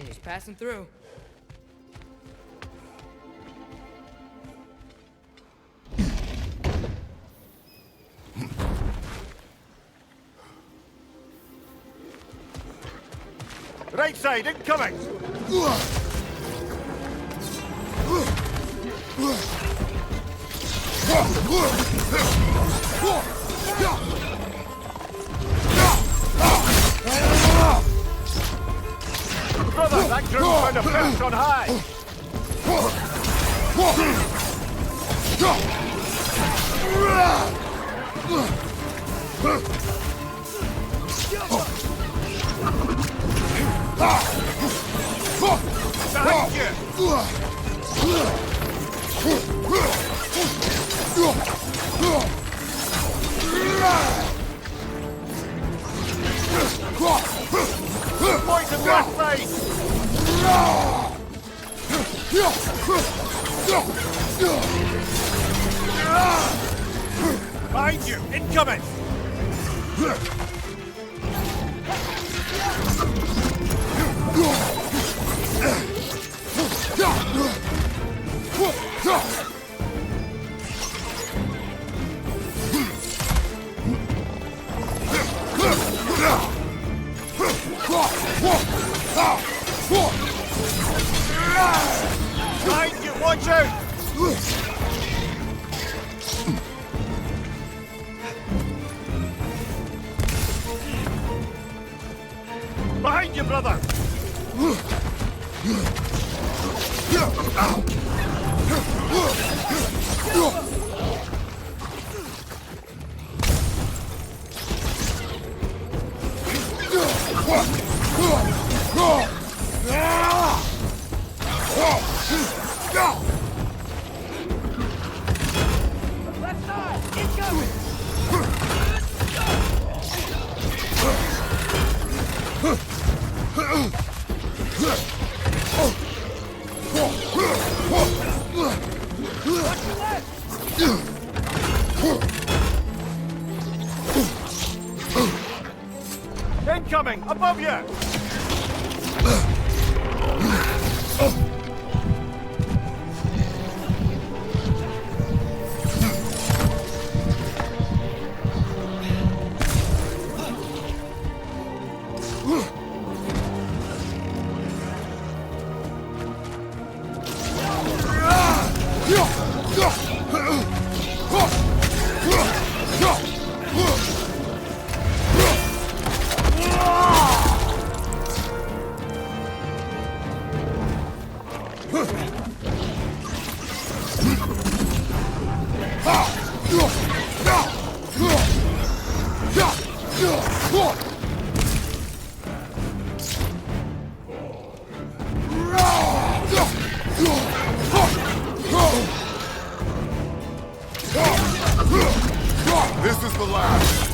Just passing through. Right side, incoming! Brother, that group's found a perch on high! Behind you! Poison left side! Behind you! Incoming! Behind you! Watch out! Behind you, brother! Left side! Incoming! Incoming! Above you! This is the last.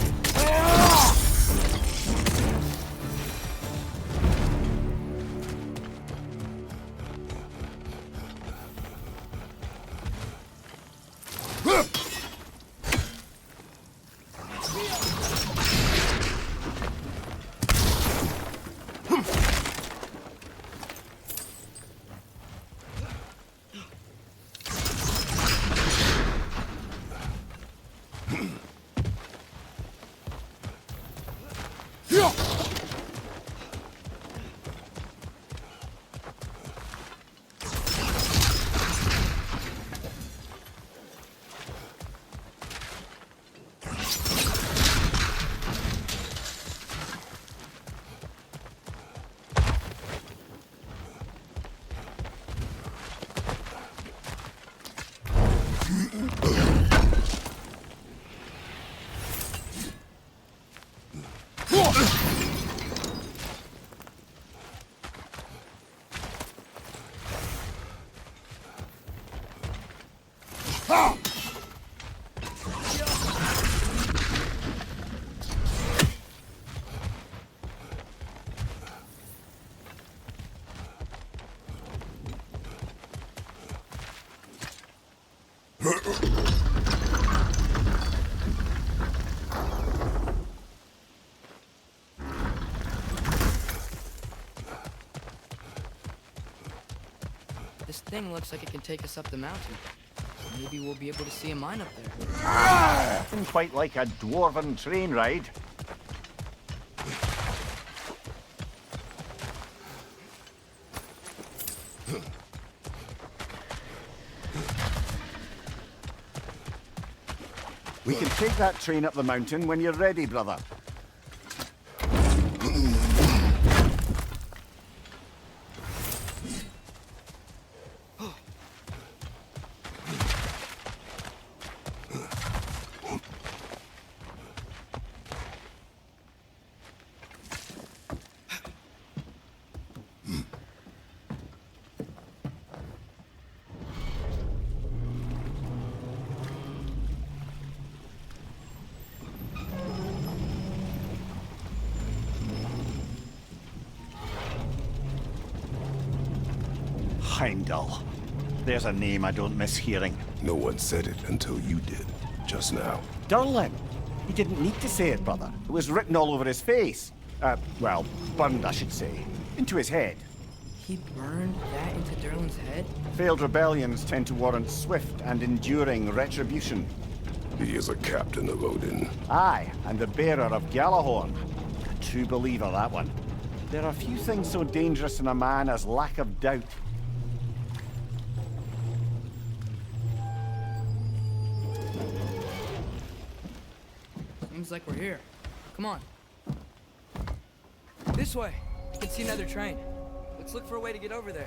This thing looks like it can take us up the mountain. Maybe we'll be able to see a mine up there. Nothing quite like a dwarven train ride. We can take that train up the mountain when you're ready, brother. Heimdall. There's a name I don't miss hearing. No one said it until you did, just now. Durlin. He didn't need to say it, brother. It was written all over his face. Well, burned, I should say. Into his head. He burned that into Durlin's head? Failed rebellions tend to warrant swift and enduring retribution. He is a captain of Odin. Aye, and the bearer of Gjallarhorn. A true believer, that one. There are few things so dangerous in a man as lack of doubt. Seems like we're here. Come on. This way. I can see another train. Let's look for a way to get over there.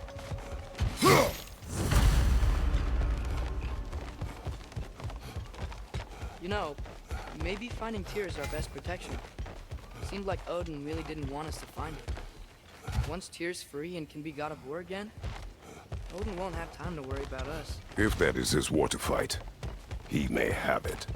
You know, maybe finding Tyr is our best protection. Seemed like Odin really didn't want us to find it. Once Tyr's free and can be god of war again, Odin won't have time to worry about us. If that is his war to fight, he may have it.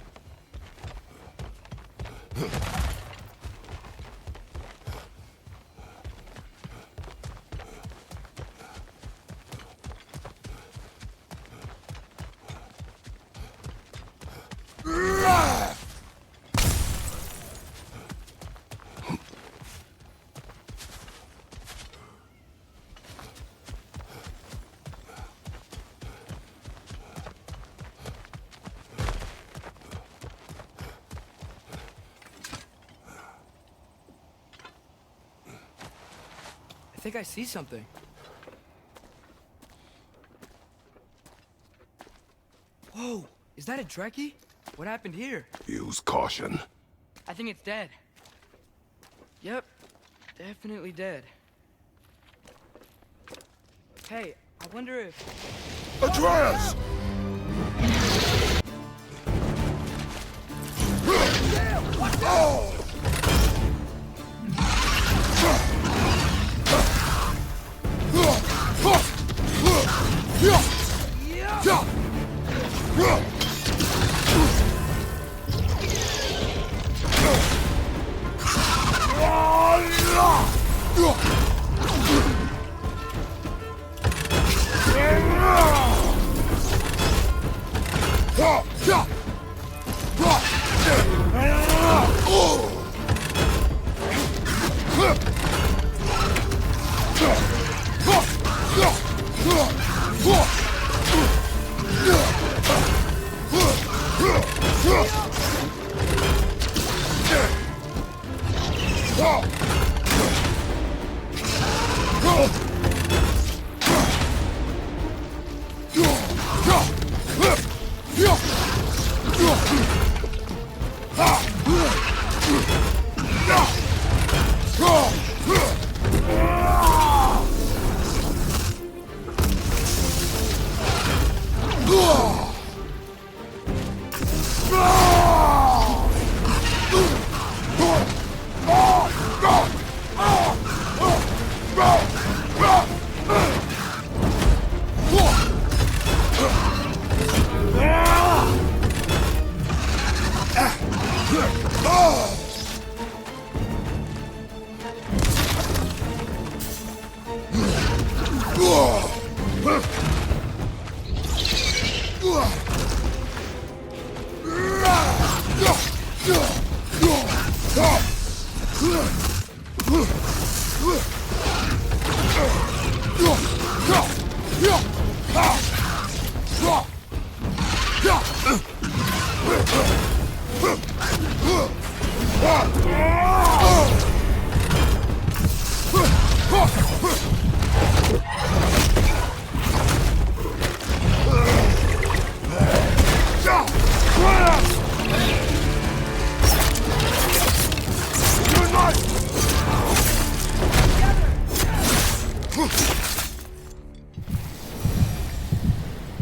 I think I see something. Whoa! Is that a Trekkie? What happened here? Use caution. I think it's dead. Yep, definitely dead. Hey, I wonder if... Atreus! Oh!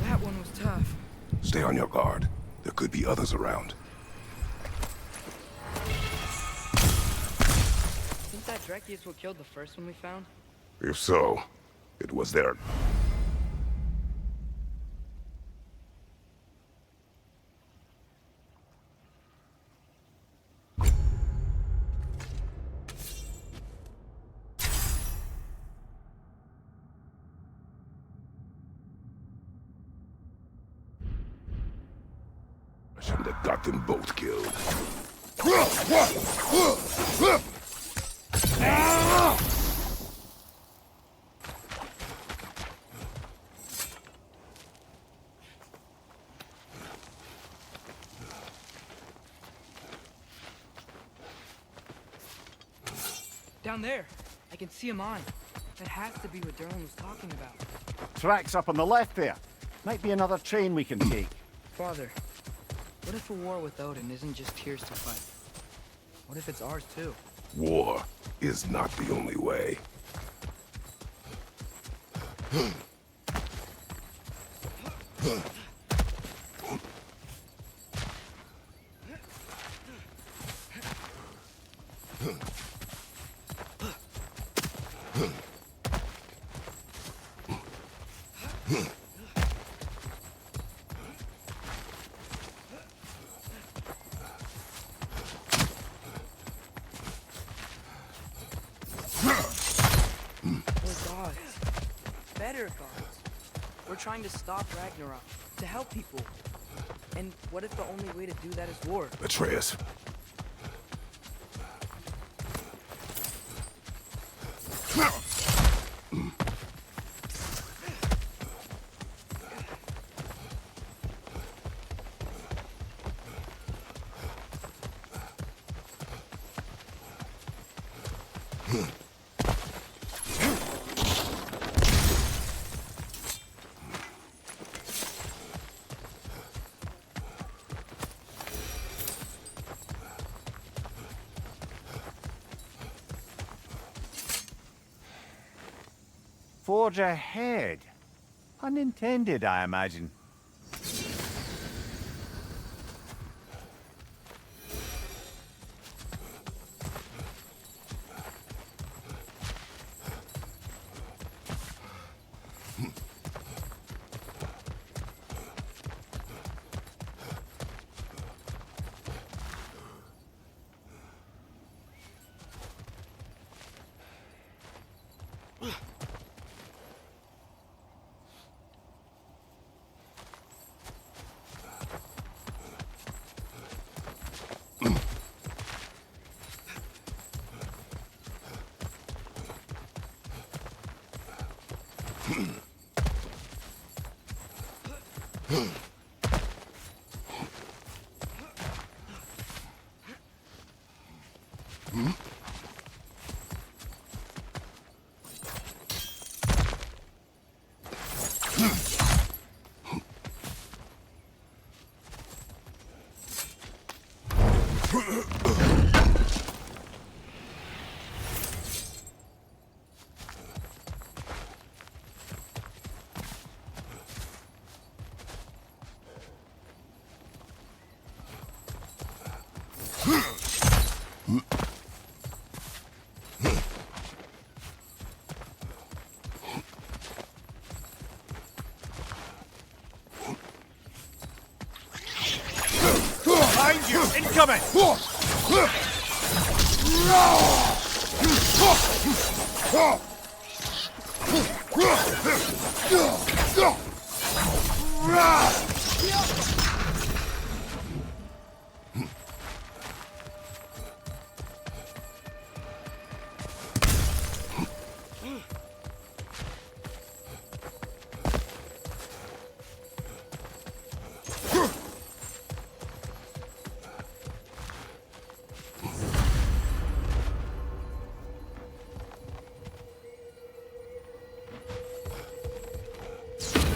That one was tough. Stay on your guard. There could be others around. Think that Trekkie is what killed the first one we found? If so, it was their... Got them both killed. Down there. I can see a mine. That has to be what Derlin was talking about. Tracks up on the left there. Might be another train we can take. Father, what if a war with Odin isn't just Tyr's to fight? What if it's ours too? War is not the only way. We're gods. Better gods. We're trying to stop Ragnarok, to help people. And what if the only way to do that is war? Atreus. Forge ahead. Unintended, I imagine. Behind you! Incoming!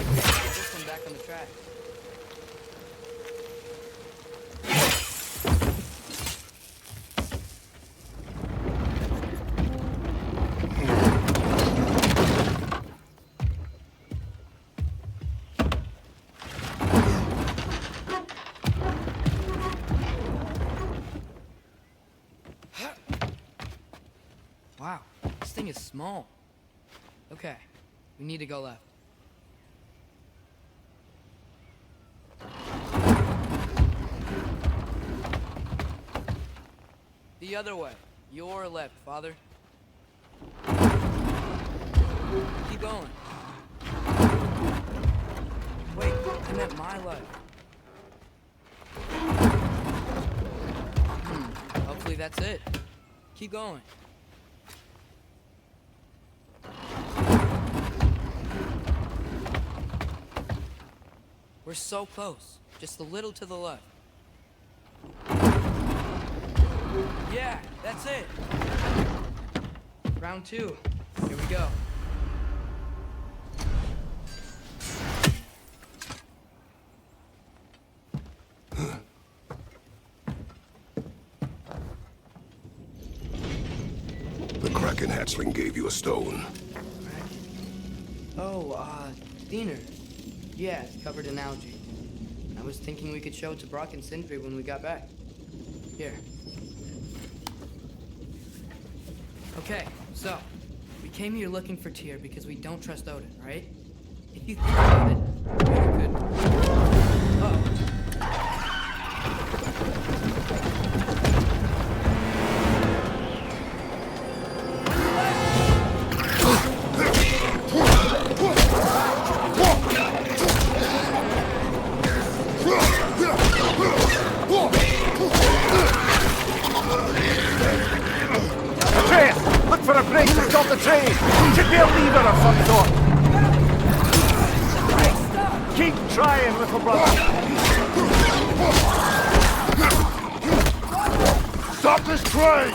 Get this one back on the track. Wow, this thing is small. Okay, we need to go left. The other way. Your left, Father. Keep going. Wait, I meant my left. that's it. Keep going. We're so close. Just a little to the left. Yeah, that's it. Round 2. Here we go. The Kraken hatchling gave you a stone. Oh, Diener. Yeah, it's covered in algae. I was thinking we could show it to Brock and Sindri when we got back. Here. Okay, so, we came here looking for Tyr because we don't trust Odin, right? If you think about it, we could... Oh. Look for a break to stop the train! Should be a lever of some sort! Keep trying, little brother! Stop this train!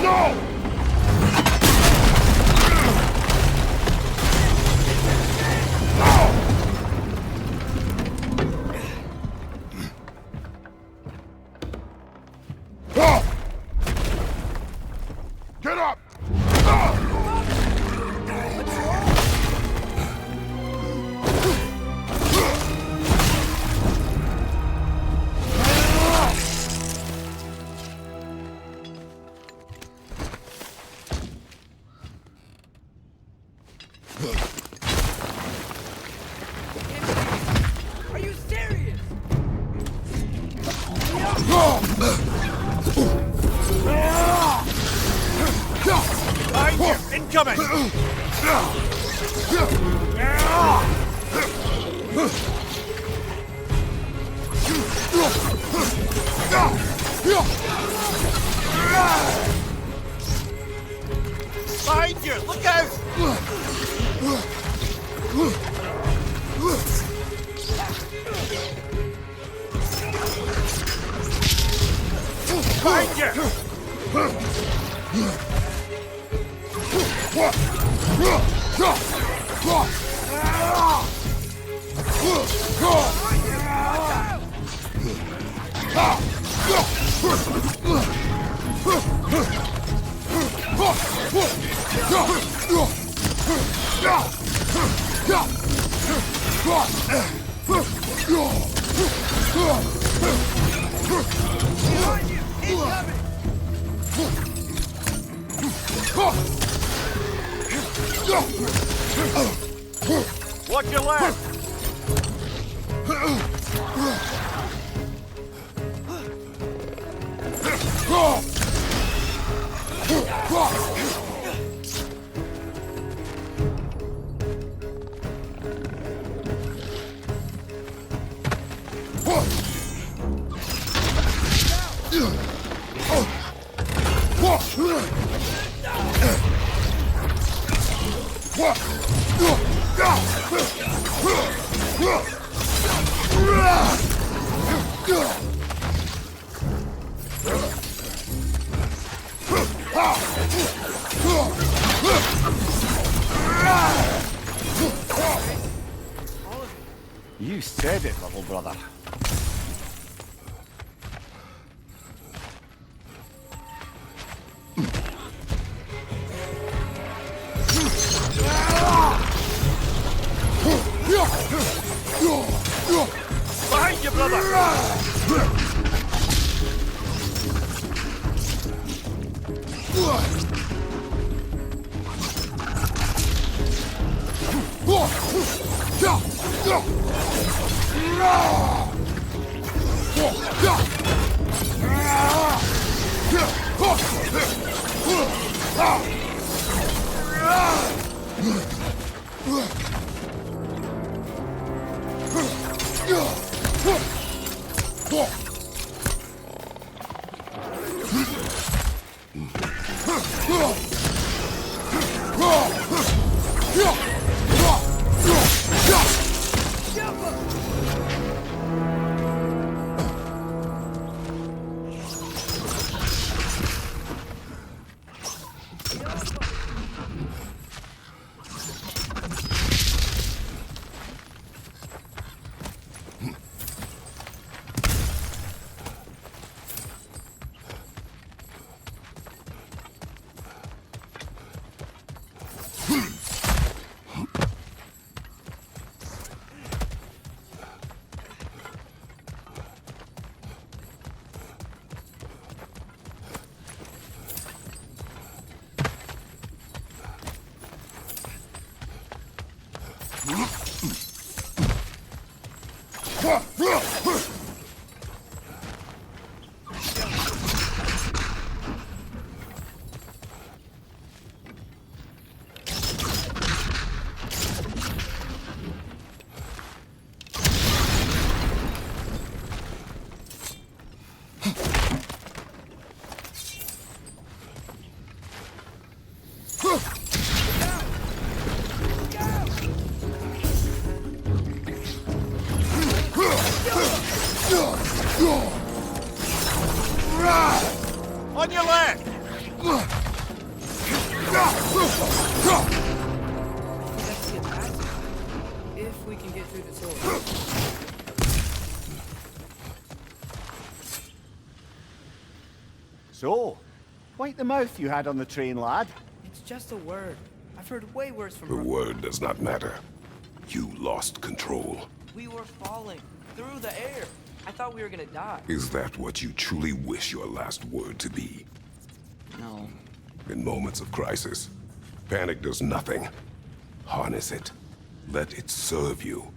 No! Get up! Are you serious? Behind you! Incoming! Behind you! Look out! Behind you! Watch your left! You said it, little brother. Behind you, brother! On your left! Let's get past it. If we can get through the door. So, quite the mouth you had on the train, lad. It's just a word. I've heard way worse from The her. word does not matter. You lost control. We were falling through the air. I thought we were gonna die. Is that what you truly wish your last word to be? No. In moments of crisis, panic does nothing. Harness it. Let it serve you.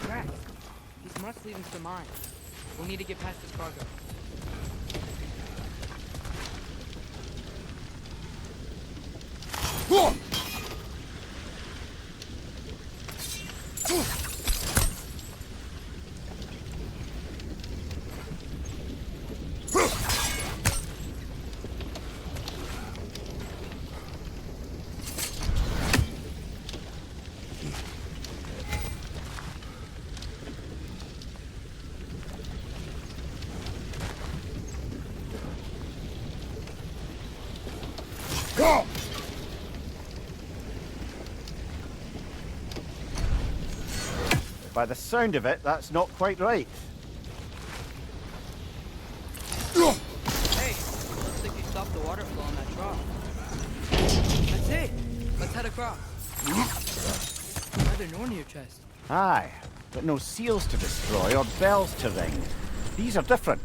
Crap. These must lead into the mine. We'll need to get past this cargo. By the sound of it, that's not quite right. Hey, looks like you stopped the water flow on that trough. That's it. Let's head across. Another Nornir chest. Aye, but no seals to destroy or bells to ring. These are different.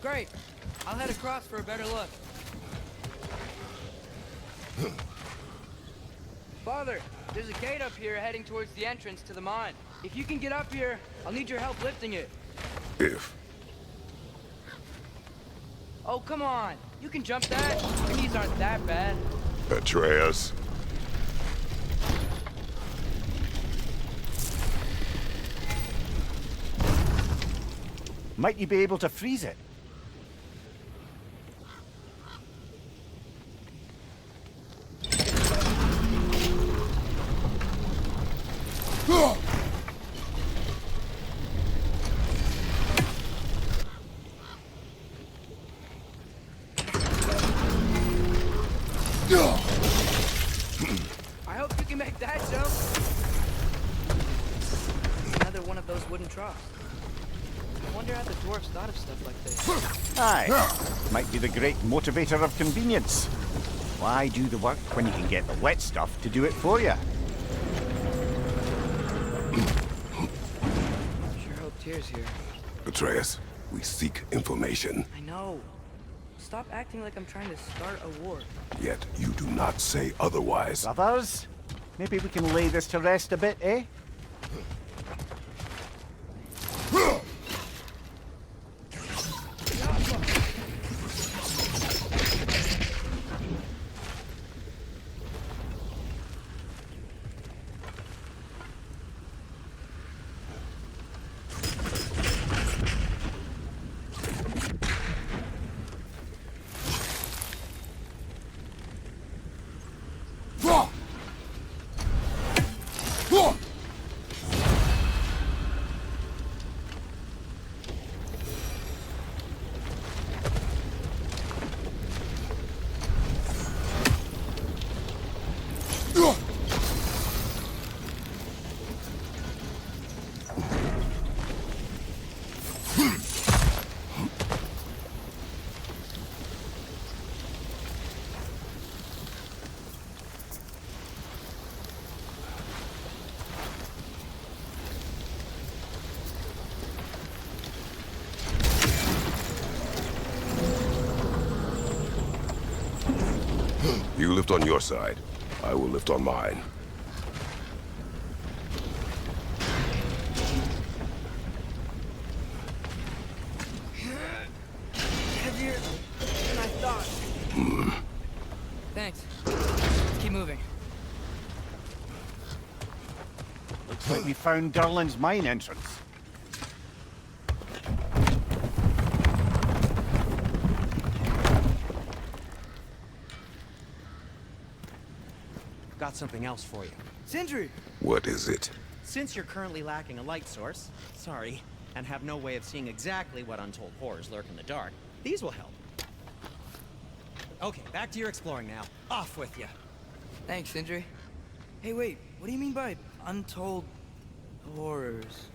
Great. I'll head across for a better look. Father, there's a gate up here heading towards the entrance to the mine. If you can get up here, I'll need your help lifting it. If. Oh, come on. You can jump that. Your knees aren't that bad. Atreus. Might you be able to freeze it? can make that jump. Another one of those wooden troughs. I wonder how the dwarves thought of stuff like this. Aye, might be the great motivator of convenience. Why do the work when you can get the wet stuff to do it for you? Sure hope Tyr's here. Atreus, we seek information, I know. Stop acting like I'm trying to start a war. yet you do not say otherwise. Brothers, maybe we can lay this to rest a bit, eh? You lift on your side. I will lift on mine. Heavier than I thought. Thanks. Let's keep moving. Looks like we found Durlin's mine entrance. Got something else for you. Sindri! What is it? Since you're currently lacking a light source, sorry, and have no way of seeing exactly what untold horrors lurk in the dark, these will help. Okay, back to your exploring now. Off with you. Thanks, Sindri. Hey, wait. What do you mean by untold horrors?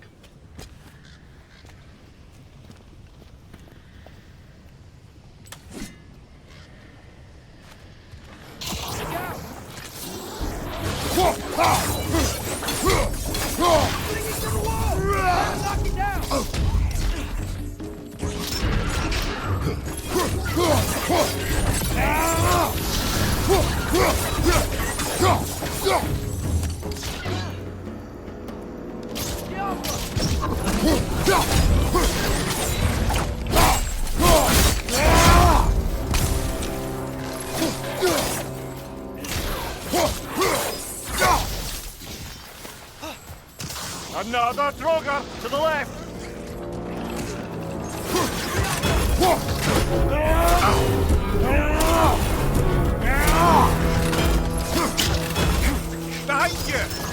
Another Droger to the left! Behind you!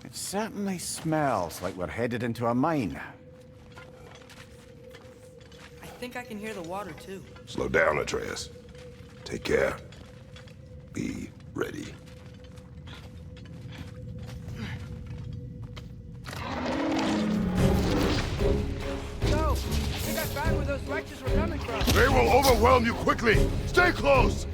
It certainly smells like we're headed into a mine. I think I can hear the water too. Slow down, Atreus. Take care. Be ready. Yo, I think I found where those wretches were coming from. They will overwhelm you quickly. Stay close.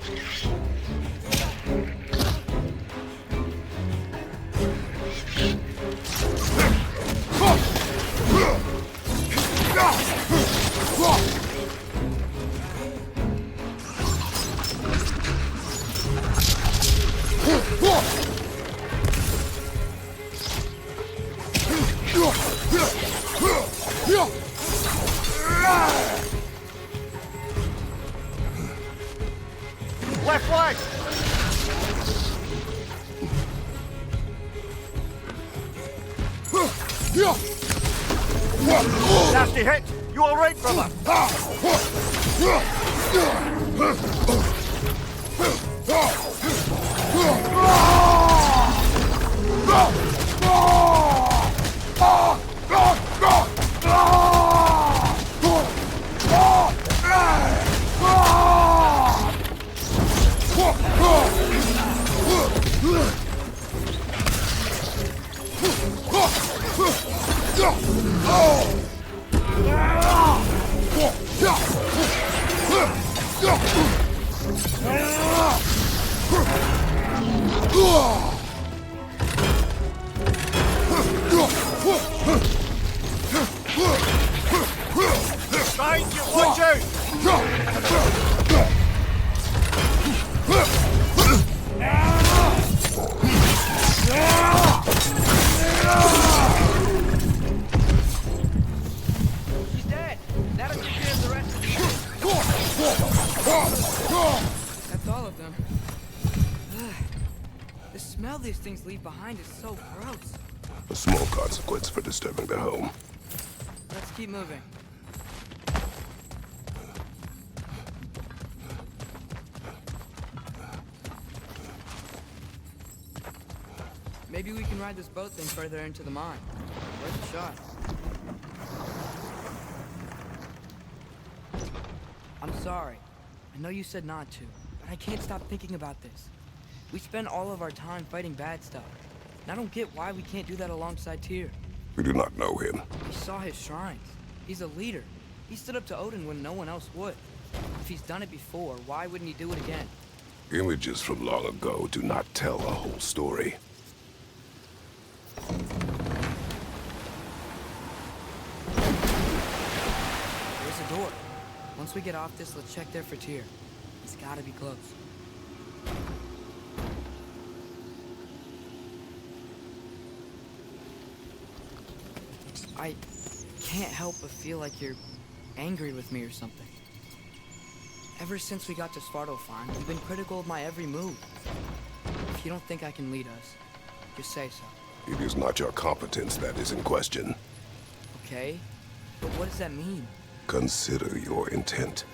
Left leg! Nasty hit! You all right, brother? Behind you, watch out! She's dead. That'll take care of the rest of the That's all of them. Ugh. The smell these things leave behind is so gross. A small consequence for disturbing their home. Let's keep moving. Maybe we can ride this boat thing further into the mine. Worth a shot. I'm sorry. I know you said not to, but I can't stop thinking about this. We spend all of our time fighting bad stuff. And I don't get why we can't do that alongside Tyr. We do not know him. We saw his shrines. He's a leader. He stood up to Odin when no one else would. If he's done it before, why wouldn't he do it again? Images from long ago do not tell a whole story. There's a door. Once we get off this, let's check there for Tyr. It's gotta be close. I can't help but feel like you're angry with me or something. Ever since we got to Svartalfheim, you've been critical of my every move. If you don't think I can lead us, just say so. It is not your competence that is in question. Okay? But what does that mean? Consider your intent.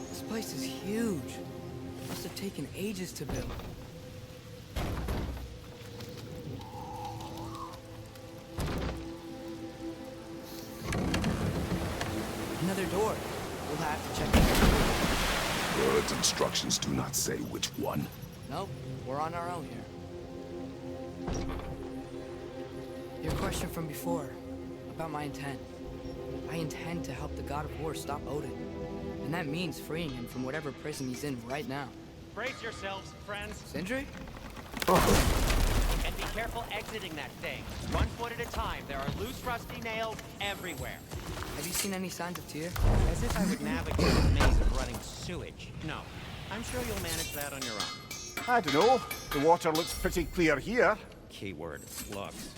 This place is huge. Must have taken ages to build. have to check it. Bird's instructions do not say which one. Nope, we're on our own here. Your question from before, about my intent. I intend to help the god of war stop Odin. And that means freeing him from whatever prison he's in right now. Brace yourselves, friends, Sindri? and be careful exiting that thing. 1 foot at a time. There are loose, rusty nails everywhere. Have you seen any signs of Tyr? As if I would navigate a maze of running sewage. No. I'm sure you'll manage that on your own. I don't know. The water looks pretty clear here. Keyword, looks.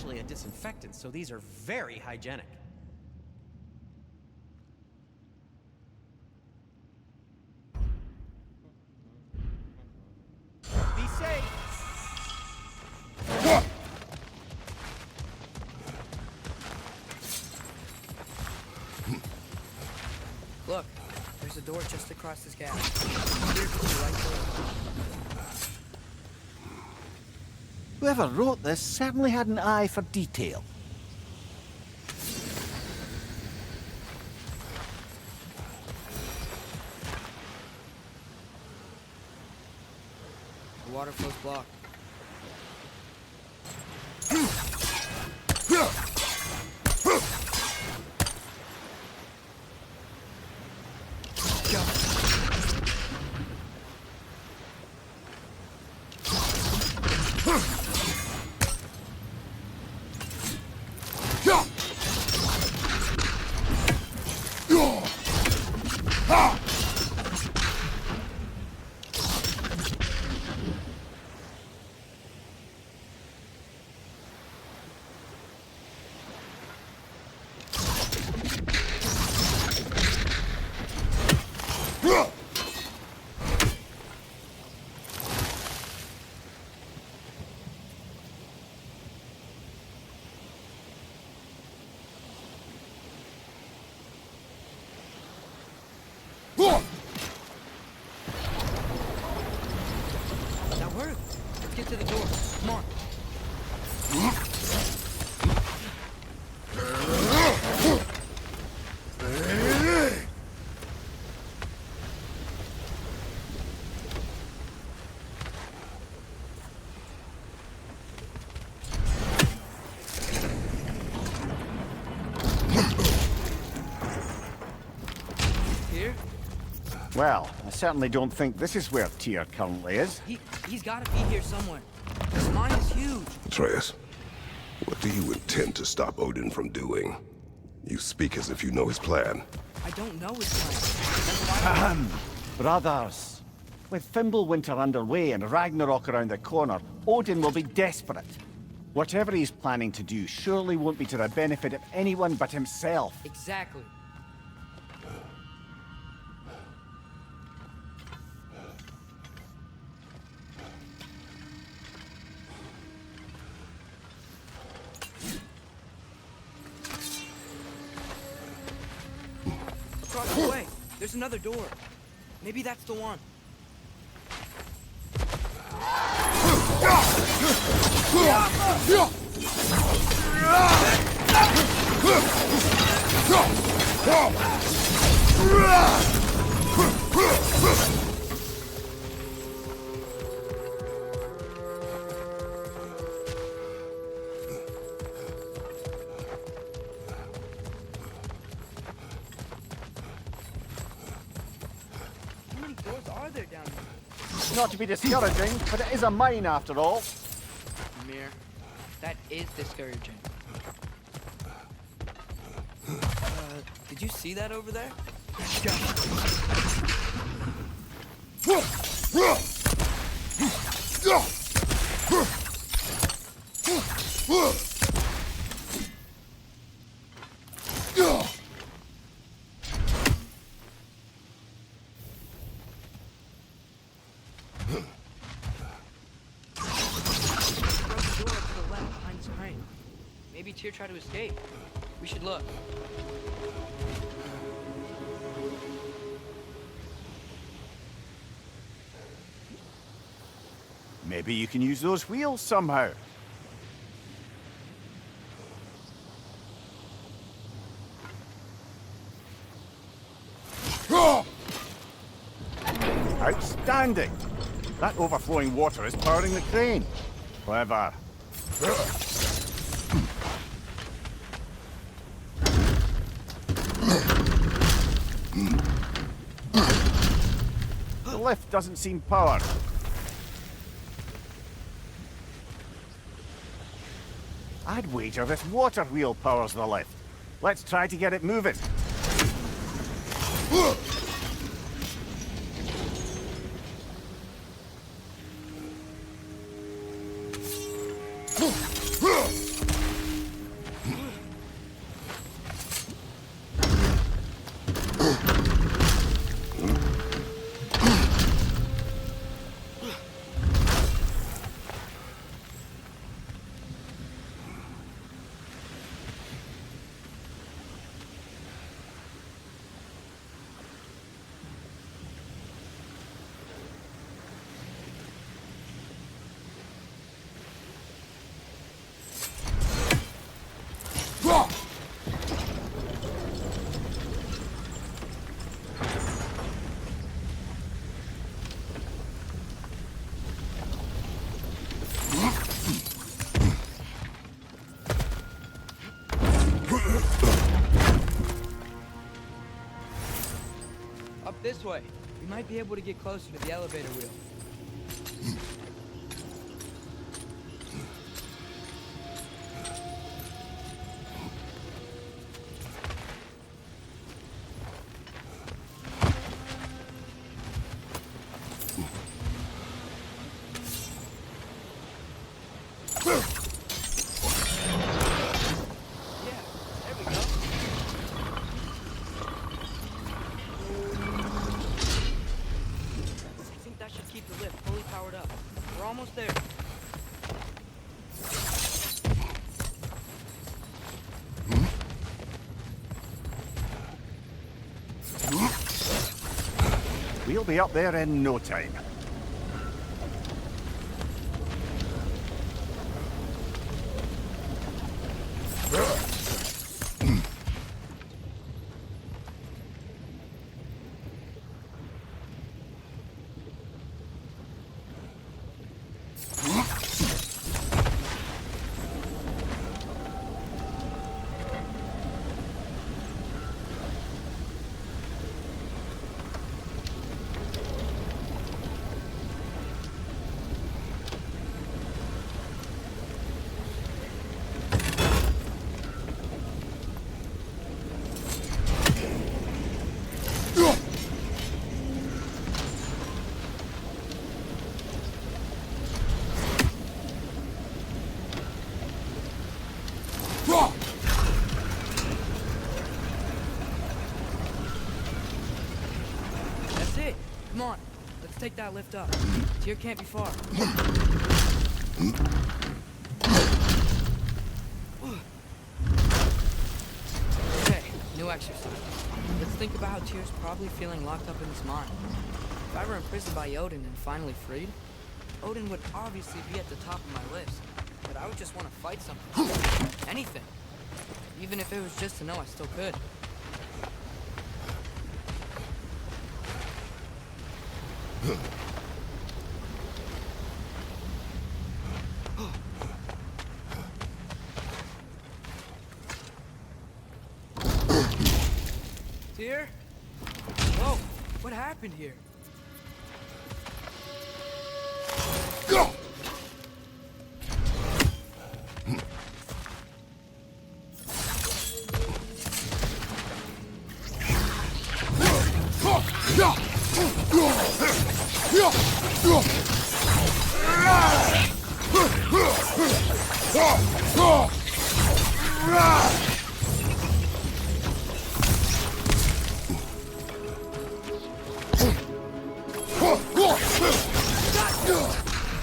A disinfectant, so these are very hygienic. Be safe! Look, there's a door just across this gap. Here's the right door. Whoever wrote this certainly had an eye for detail. The water flow's blocked. That worked. Let's get to the door. Come on. Here? Well, I certainly don't think this is where Tyr currently is. He's gotta be here somewhere. This mine is huge. Atreus, what do you intend to stop Odin from doing? You speak as if you know his plan. I don't know his plan. That's why. Brothers, with Fimbulwinter underway and Ragnarok around the corner, Odin will be desperate. Whatever he's planning to do surely won't be to the benefit of anyone but himself. Exactly. Across the way, there's another door. Maybe that's the one. How many doors are there down here? Not to be discouraging, but it is a mine after all. Mir, that is discouraging. Did you see that over there? Tyr try to escape? We should look. Maybe you can use those wheels somehow. Outstanding! That overflowing water is powering the crane. Clever. The lift doesn't seem powered. I'd wager this water wheel powers the lift. Let's try to get it moving. Up this way. We might be able to get closer to the elevator wheel. Almost there. We'll be up there in no time. That's it. Come on. Let's take that lift up. Tyr can't be far. Okay, new exercise. Let's think about how Tyr's probably feeling locked up in his mind. If I were imprisoned by Odin and finally freed, Odin would obviously be at the top of my list. But I would just want to fight something. Anything. Even if it was just to know I still could. Tyr? Whoa, what happened here? Go!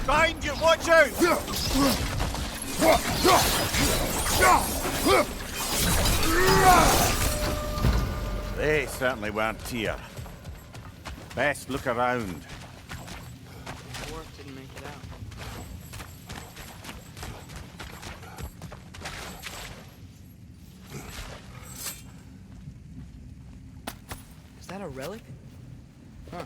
Behind you, watch out! certainly weren't here. Best look around. The dwarf didn't make it out. Is that a relic? Huh.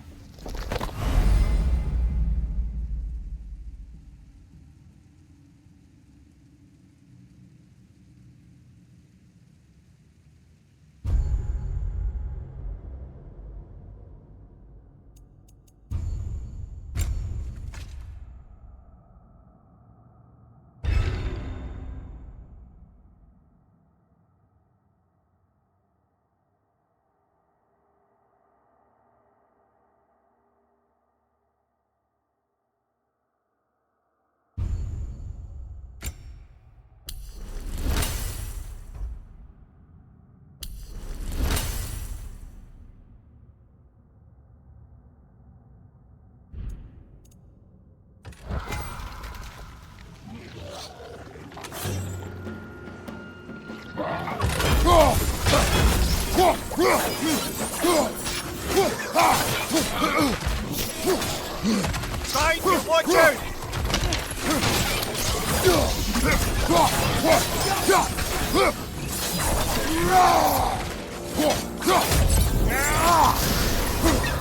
Side, watch out!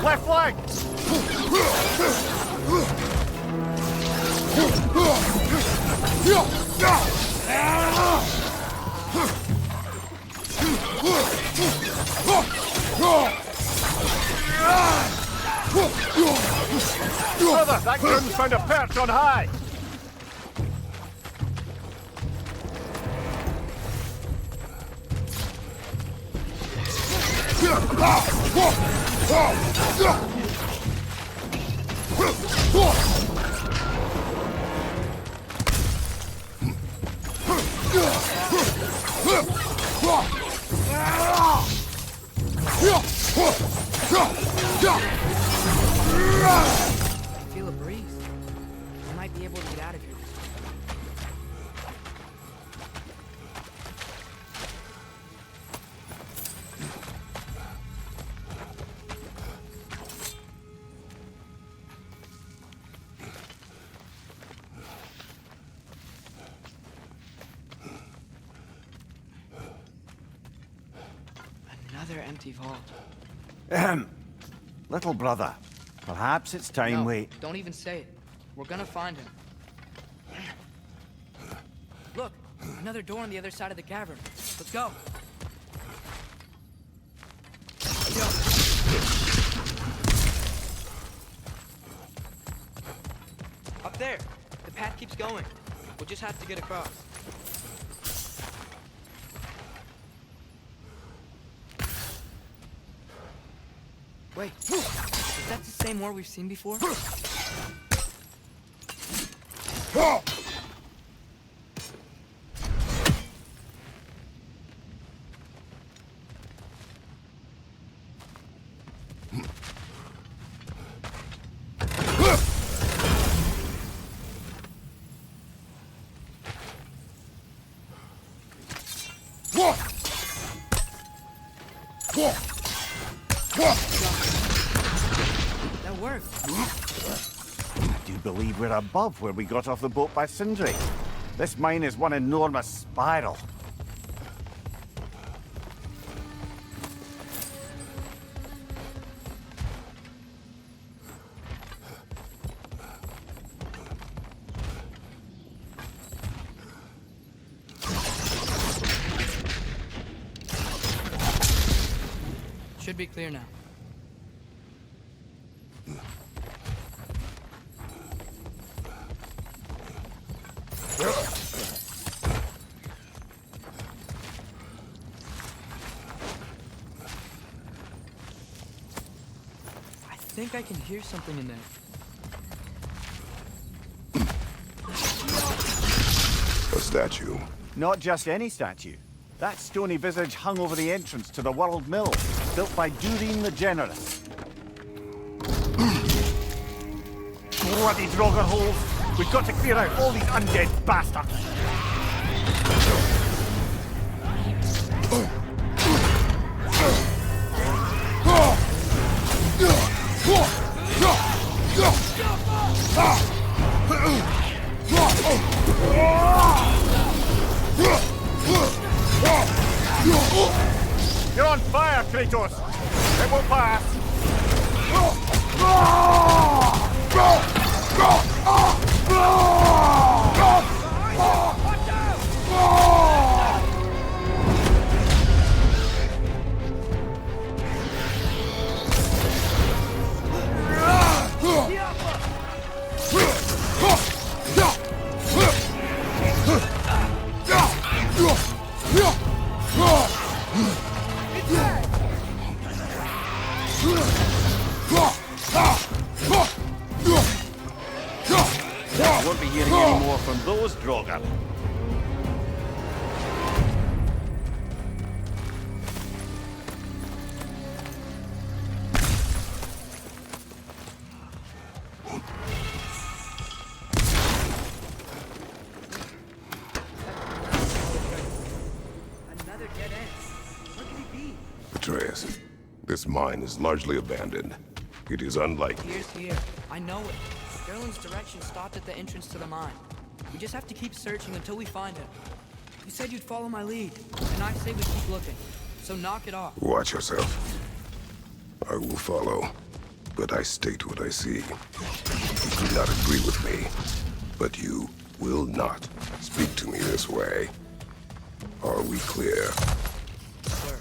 Left flank! Brother, that gun's found a perch on high! I feel a breeze. I might be able to get out of here. Another empty vault. Little brother, perhaps it's time No, we... don't even say it. We're gonna find him. Look, another door on the other side of the cavern. Let's go. Up there. The path keeps going. We'll just have to get across. Wait, is that the same war we've seen before? That worked. I do believe we're above where we got off the boat by Sindri. This mine is one enormous spiral. Should be clear now. I think I can hear something in there. A statue. Not just any statue. That stony visage hung over the entrance to the World Mill, built by Durin the Generous. Bloody Draugr holes! We've got to clear out all these undead bastards! Kratos! It will pass! You won't be hearing any more from those Draugr. Another dead end. Where could he be? Atreus, this mine is largely abandoned. It is unlikely. Here's here. I know it. Durlin's direction stopped at the entrance to the mine. We just have to keep searching until we find him. You said you'd follow my lead, and I say we keep looking. So knock it off. Watch yourself. I will follow, but I state what I see. You do not agree with me, but you will not speak to me this way. Are we clear? Sir.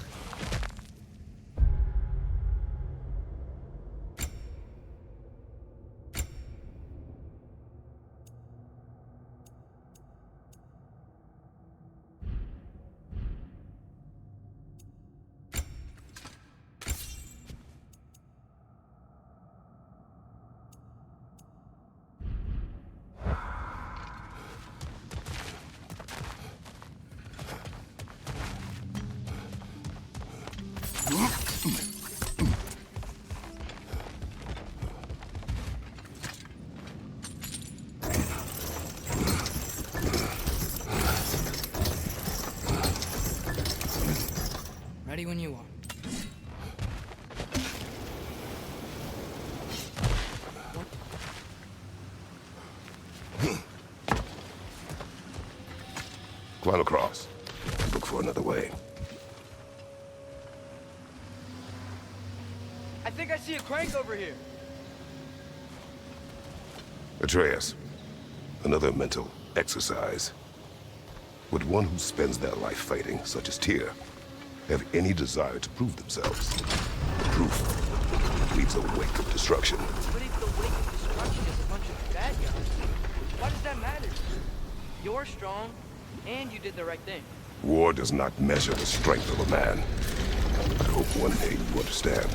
Ready when you are. Climb across and look for another way. I think I see a crank over here. Atreus, another mental exercise. Would one who spends their life fighting, such as Tyr, have any desire to prove themselves? The proof leaves a wake of destruction. But if the wake of destruction is a bunch of bad guys, why does that matter? You're strong, and you did the right thing. War does not measure the strength of a man. I hope one day you understand.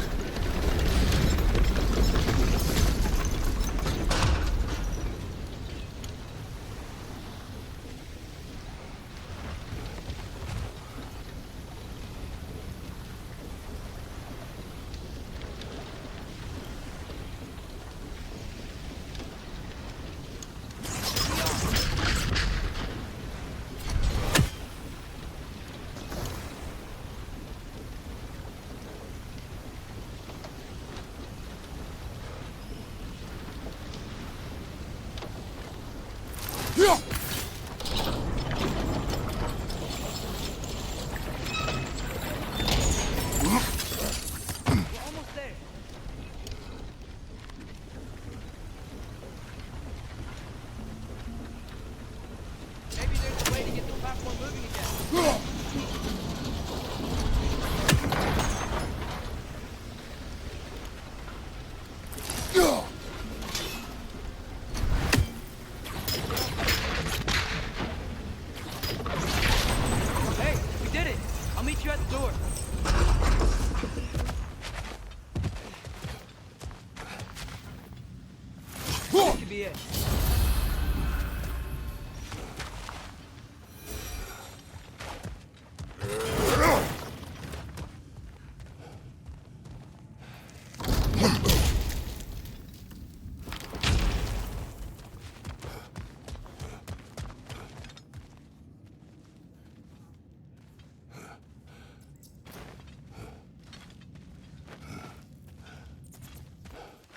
Be it.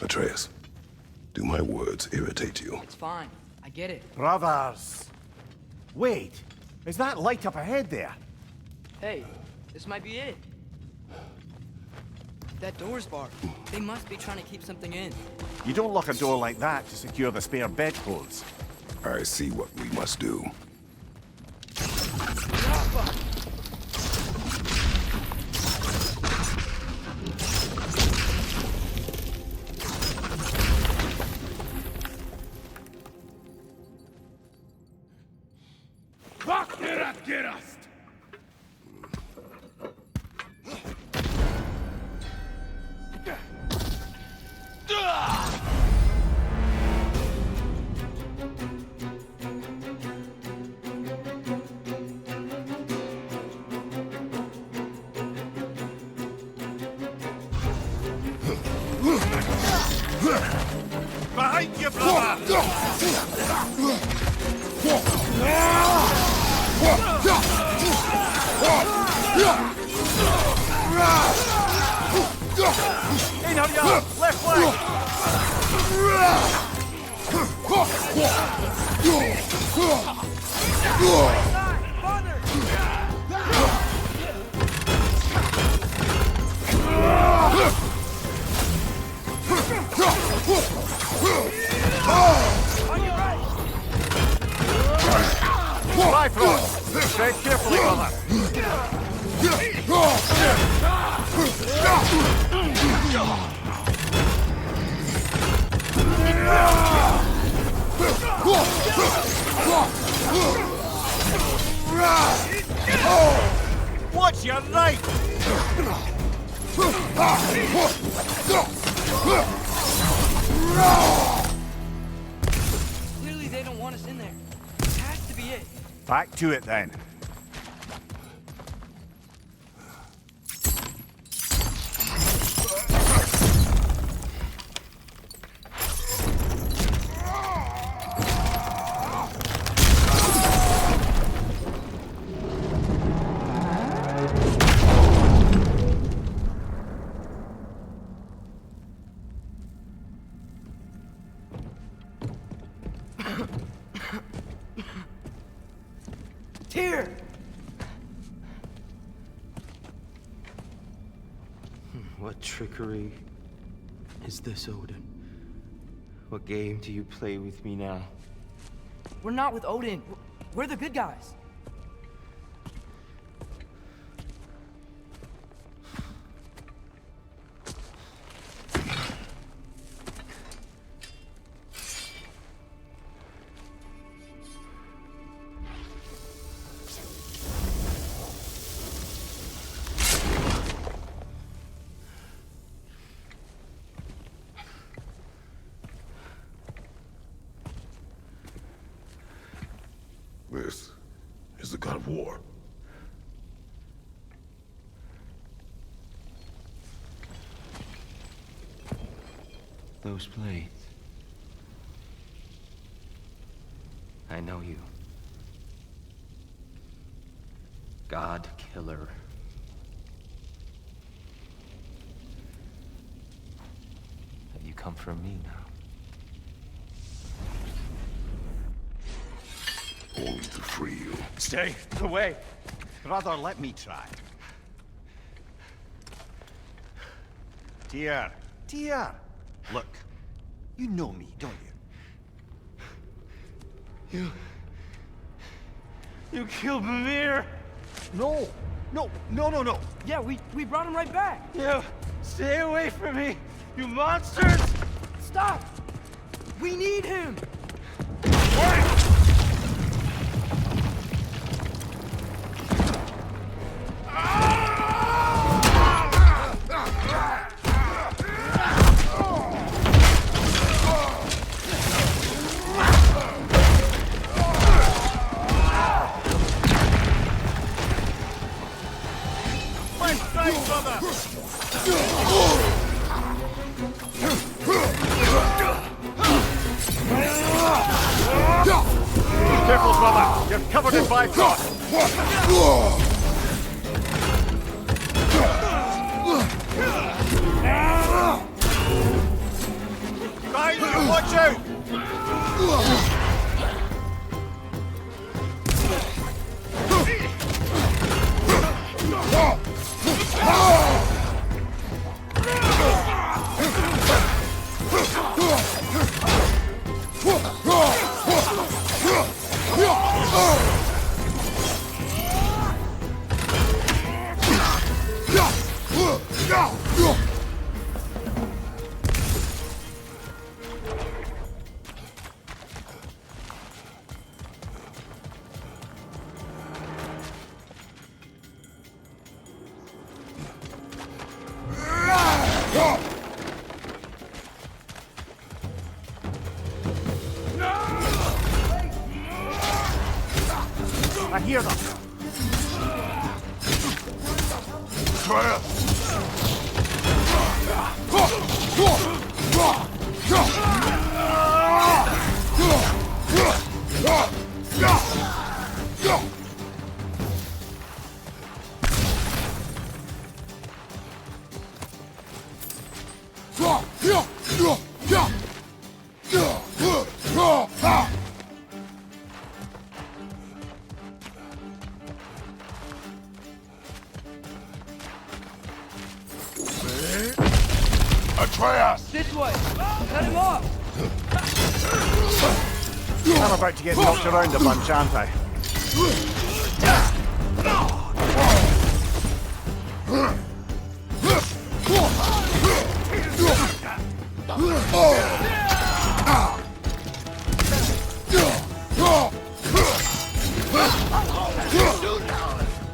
Atreus, do my words irritate you? It's fine. I get it. Brothers! Wait, is that light up ahead there? Hey, this might be it. That door's barred. They must be trying to keep something in. You don't lock a door like that to secure the spare bedclothes. I see what we must do. Behind you, brother! In on you! Left flank! Bifrost! Tread carefully, brother! Watch your right! Clearly they don't want us in there. It has to be it. Back to it then. Here! What trickery is this, Odin? What game do you play with me now? We're not with Odin. We're the good guys. This is the god of war. Those blades. I know you. God Killer. Have you come for me now? Only to free you. Stay away! Brother, let me try. Dear, dear. Look, you know me, don't you? You killed Mimir! No, no, no, no, no. Yeah, we brought him right back. You stay away from me, you monsters! Stop! We need him! Careful, brother. You're covered in bifrost. Behind you, watch out! I hear them. Atreus! This way! Cut him off! I'm about to get knocked around a bunch, aren't I?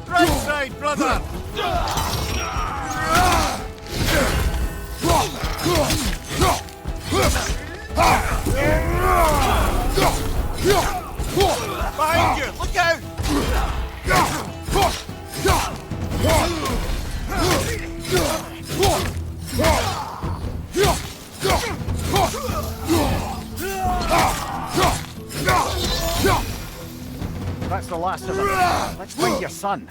Right side, brother! Behind you! Look out! That's the last of them. Let's find your son.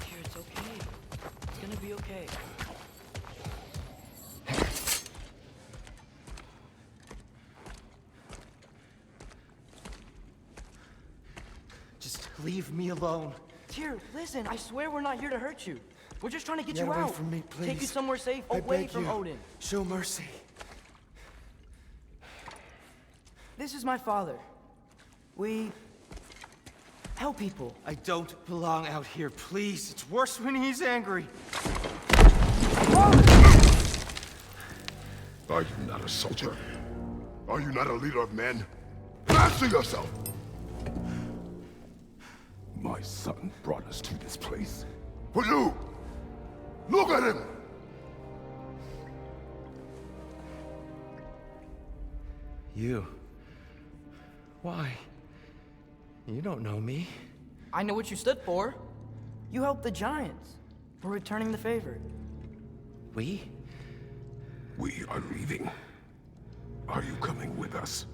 Here, it's okay. It's gonna be okay. Just leave me alone. Here, listen, I swear we're not here to hurt you. We're just trying to get Get you away out. from me, Take you please. somewhere safe, I away beg from you. Odin. Show mercy. This is my father. We help people. I don't belong out here, please. It's worse when he's angry. Are you not a soldier? Are you not a leader of men? Answer yourself! My son brought us to this place. For you! Look at him! You. Why? You don't know me. I know what you stood for. You helped the Giants. We're returning the favor. We? We are leaving. Are you coming with us?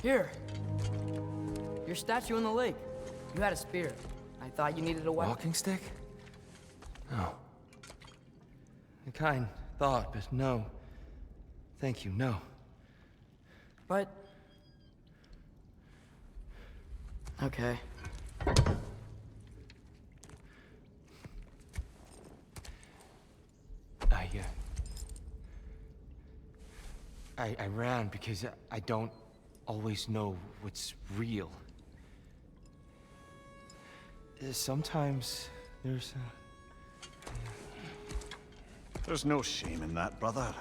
Here. Your statue in the lake. You had a spear. I thought you needed a weapon. Walking stick? No. A kind thought, but no. Thank you, no. But... Okay. I ran because I don't always know what's real. Sometimes there's There's no shame in that, brother.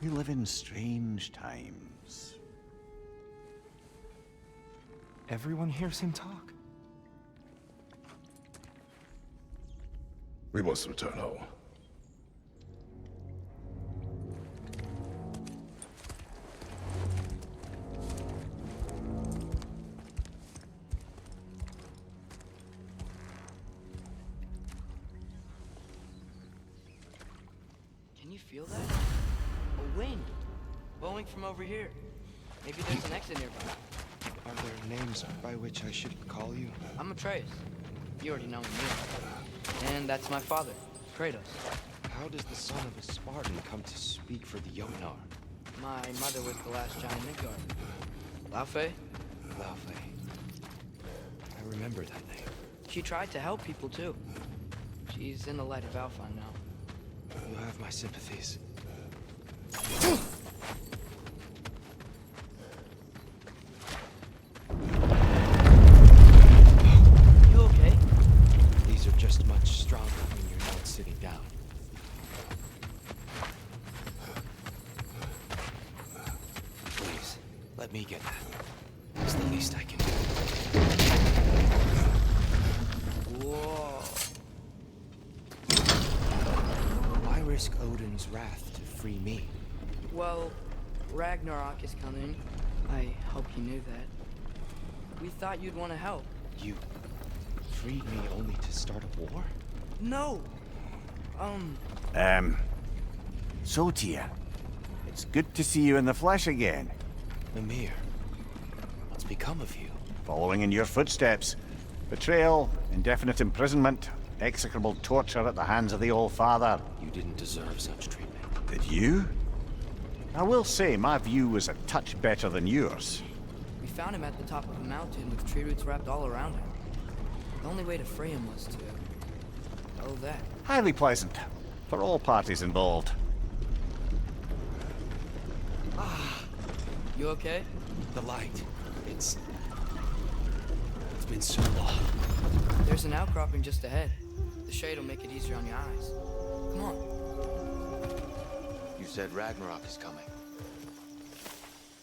We live in strange times. Everyone hears him talk. We must return home. Can you feel that? A wind blowing from over here. Maybe there's an exit nearby. Are there names by which I should call you? I'm Atreus. You already know me. And that's my father, Kratos. How does the son of a Spartan come to speak for the Jotnar? My mother was the last giant Midgard. Laufey? Laufey. I remember that name. She tried to help people too. She's in the light of Alphon now. You have my sympathies. You okay? These are just much stronger when you're not sitting down. Please, let me get that. It's the least I can do. Whoa. Why risk Odin's wrath to free me? Well, Ragnarok is coming. I hope you knew that. We thought you'd want to help. You freed me only to start a war? No! So Tyr, it's good to see you in the flesh again. Mimir, what's become of you? Following in your footsteps. Betrayal, indefinite imprisonment, execrable torture at the hands of the Old Father. You didn't deserve such treatment. Did you? I will say, my view was a touch better than yours. We found him at the top of a mountain with tree roots wrapped all around him. The only way to free him was to... oh, that. Highly pleasant, for all parties involved. You okay? The light. It's been so long. There's an outcropping just ahead. The shade will make it easier on your eyes. Come on. You said Ragnarok is coming.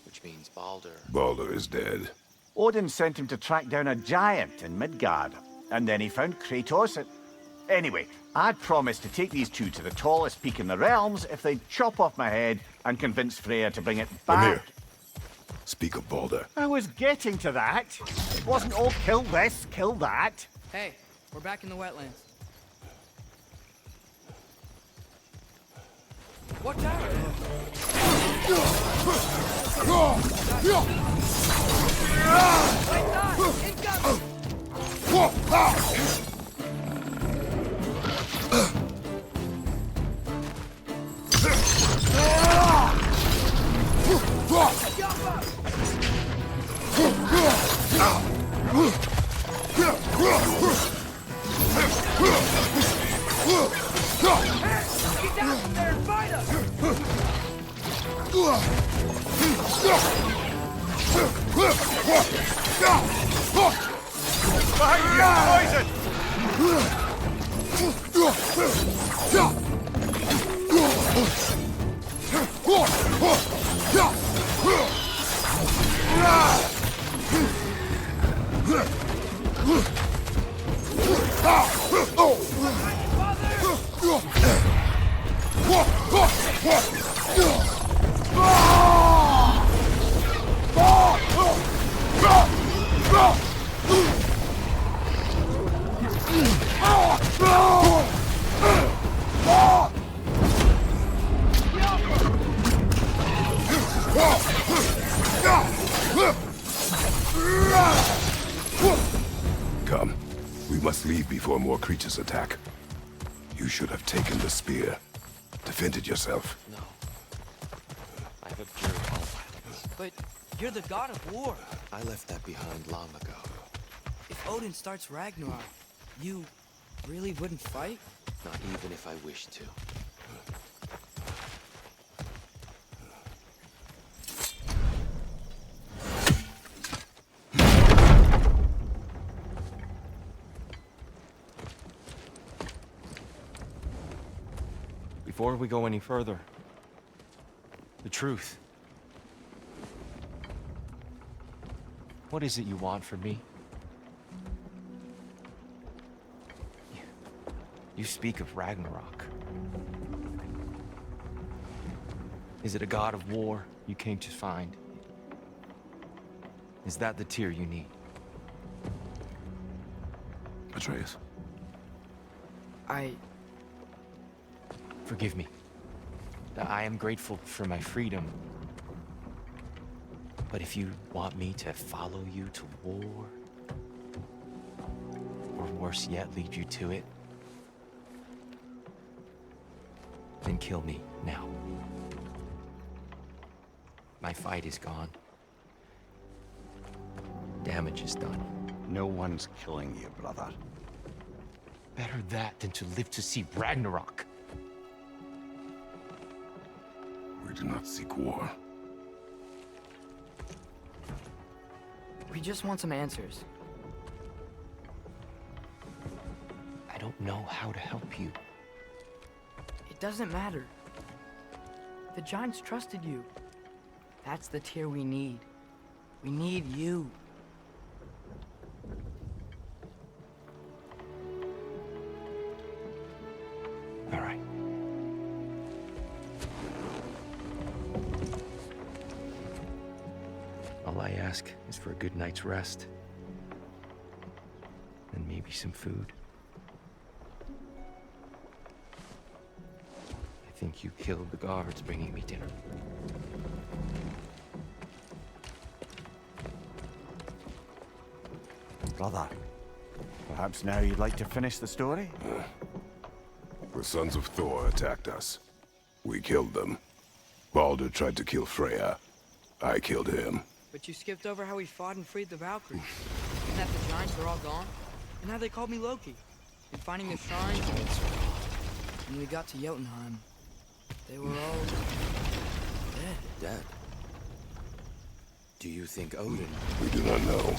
Which means Baldur. Baldur is dead. Odin sent him to track down a giant in Midgard, and then he found Kratos at... Anyway, I'd promised to take these two to the tallest peak in the realms if they'd chop off my head and convince Freya to bring it back. Mimir, speak of Baldur. I was getting to that. It wasn't all kill this, kill that. Hey, we're back in the wetlands. Watch out! Get down from there and fight us! Behind you, poison! Come. We must leave before more creatures attack. You should have taken the spear. Defended yourself. No. I have abjured all violence. But you're the god of war. I left that behind long ago. If Odin starts Ragnarok, you really wouldn't fight? Not even if I wished to. Before we go any further, the truth. What is it you want from me? You speak of Ragnarok. Is it a god of war you came to find? Is that the Tyr you need? Atreus. Forgive me. I am grateful for my freedom. But if you want me to follow you to war, or worse yet, lead you to it, then kill me now. My fight is gone. Damage is done. No one's killing you, brother. Better that than to live to see Ragnarok. We do not seek war. We just want some answers. I don't know how to help you. It doesn't matter. The Giants trusted you. That's the Tyr we need. We need you. All right. All I ask is for a good night's rest. And maybe some food. I think you killed the guards bringing me dinner. Brother, perhaps now you'd like to finish the story? The sons of Thor attacked us. We killed them. Baldur tried to kill Freya. I killed him. But you skipped over how we fought and freed the Valkyries. And that the Giants are all gone. And how they called me Loki. And finding the shrines. When we got to Jotunheim, they were all dead. Dead? Do you think Odin? We do not know.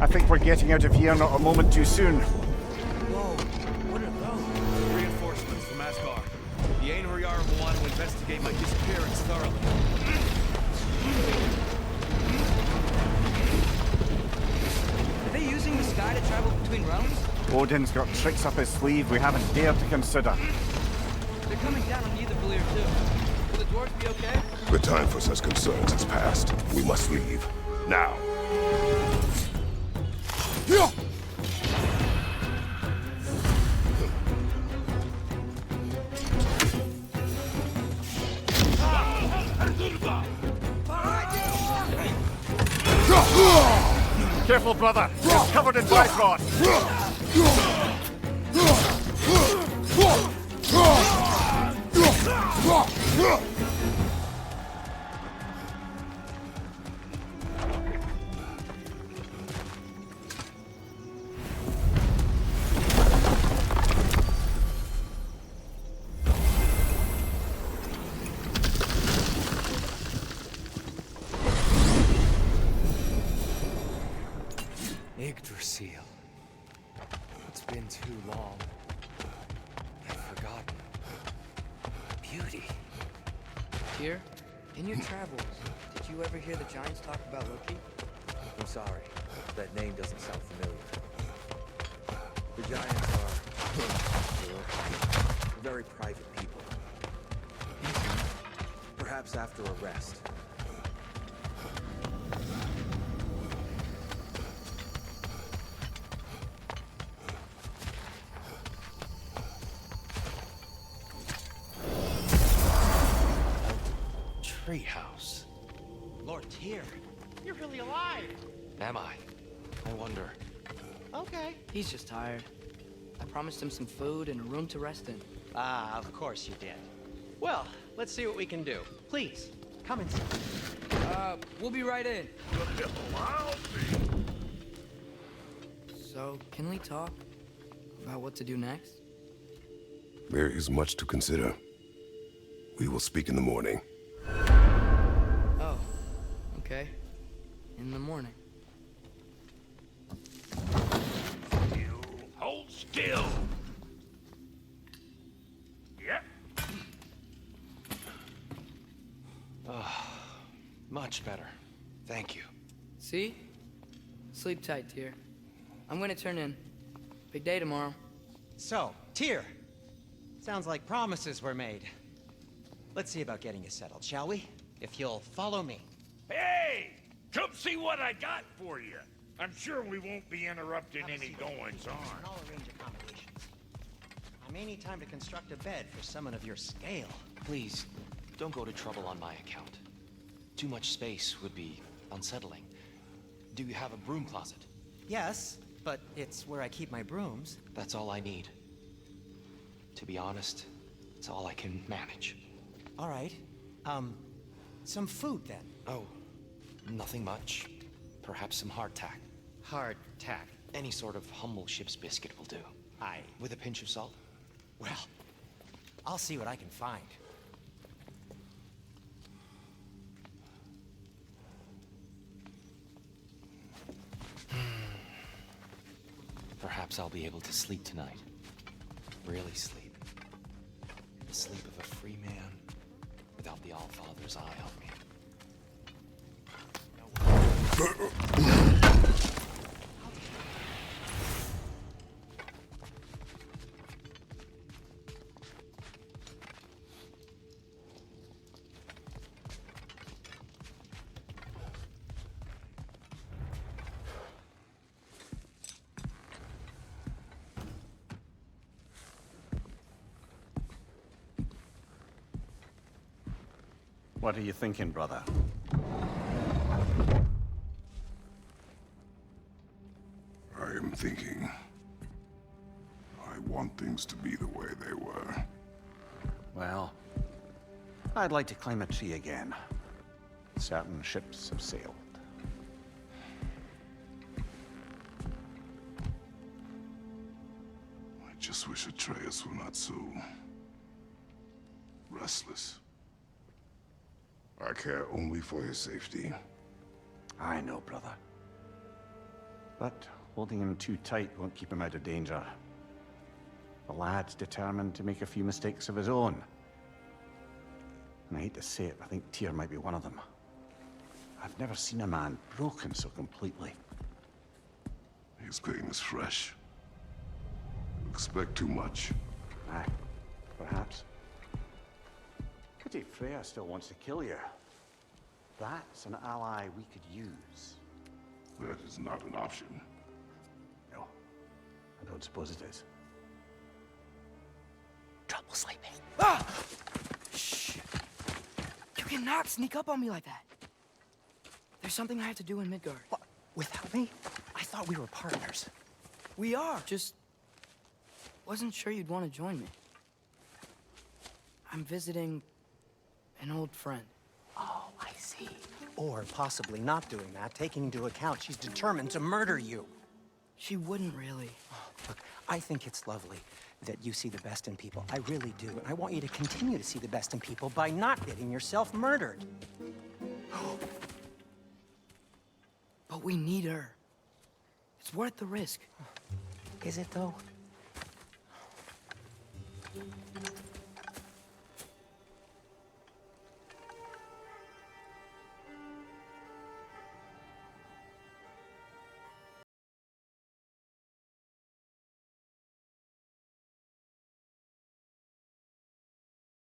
I think we're getting out of here not a moment too soon. Whoa, what are those? Reinforcements from Asgard. The Einherjar will want to investigate my disappearance thoroughly. Are they using the sky to travel between realms? Odin's got tricks up his sleeve we haven't dared to consider. They're coming down on Nidavellir too. Will the dwarves be okay? The time for such concerns is past. We must leave. Now. Careful, brother. You're covered in Bifrost. Yggdrasil. It's been too long. I've forgotten. Beauty. Tyr, in your travels, did you ever hear the Giants talk about Loki? I'm sorry. That name doesn't sound familiar. The Giants are very private people. Perhaps after a rest. Treehouse. Lord Tyr, you're really alive. Am I? I wonder. Okay. He's just tired. I promised him some food and a room to rest in. Ah, of course you did. Well, let's see what we can do. Please, come inside. We'll be right in. So, can we talk about what to do next? There is much to consider. We will speak in the morning. Oh, okay. In the morning. You hold still. Yep. Much better. Thank you. See? Sleep tight, Tyr. I'm gonna turn in. Big day tomorrow. So, Tyr, sounds like promises were made. Let's see about getting you settled, shall we? If you'll follow me. Hey! Come see what I got for you. I'm sure we won't be interrupting Have a any seat. goings-on. And I'll arrange accommodations. I may need time to construct a bed for someone of your scale. Please, don't go to trouble on my account. Too much space would be unsettling. Do you have a broom closet? Yes, but it's where I keep my brooms. That's all I need. To be honest, it's all I can manage. All right. Some food then. Oh, nothing much. Perhaps some hardtack. Hardtack. Any sort of humble ship's biscuit will do. Aye. With a pinch of salt? Well, I'll see what I can find. Perhaps I'll be able to sleep tonight. Really sleep. The sleep of a free man without the Allfather's eye on me. What are you thinking, brother? I am thinking. I want things to be the way they were. Well, I'd like to climb a tree again. Certain ships have sailed. I just wish Atreus were not so restless. I care only for his safety. I know, brother. But holding him too tight won't keep him out of danger. The lad's determined to make a few mistakes of his own. And I hate to say it, I think Tyr might be one of them. I've never seen a man broken so completely. His pain is fresh. You expect too much. Aye, perhaps. Pity Freya still wants to kill you. That's an ally we could use. That is not an option. No, I don't suppose it is. Trouble sleeping. Ah! Shh. You cannot sneak up on me like that. There's something I have to do in Midgard. What? Without me? I thought we were partners. We are, just wasn't sure you'd want to join me. I'm visiting an old friend. Oh, I see. Or possibly not doing that, taking into account she's determined to murder you. She wouldn't really. Look, I think it's lovely that you see the best in people. I really do. And I want you to continue to see the best in people by not getting yourself murdered. But we need her. It's worth the risk. Is it, though?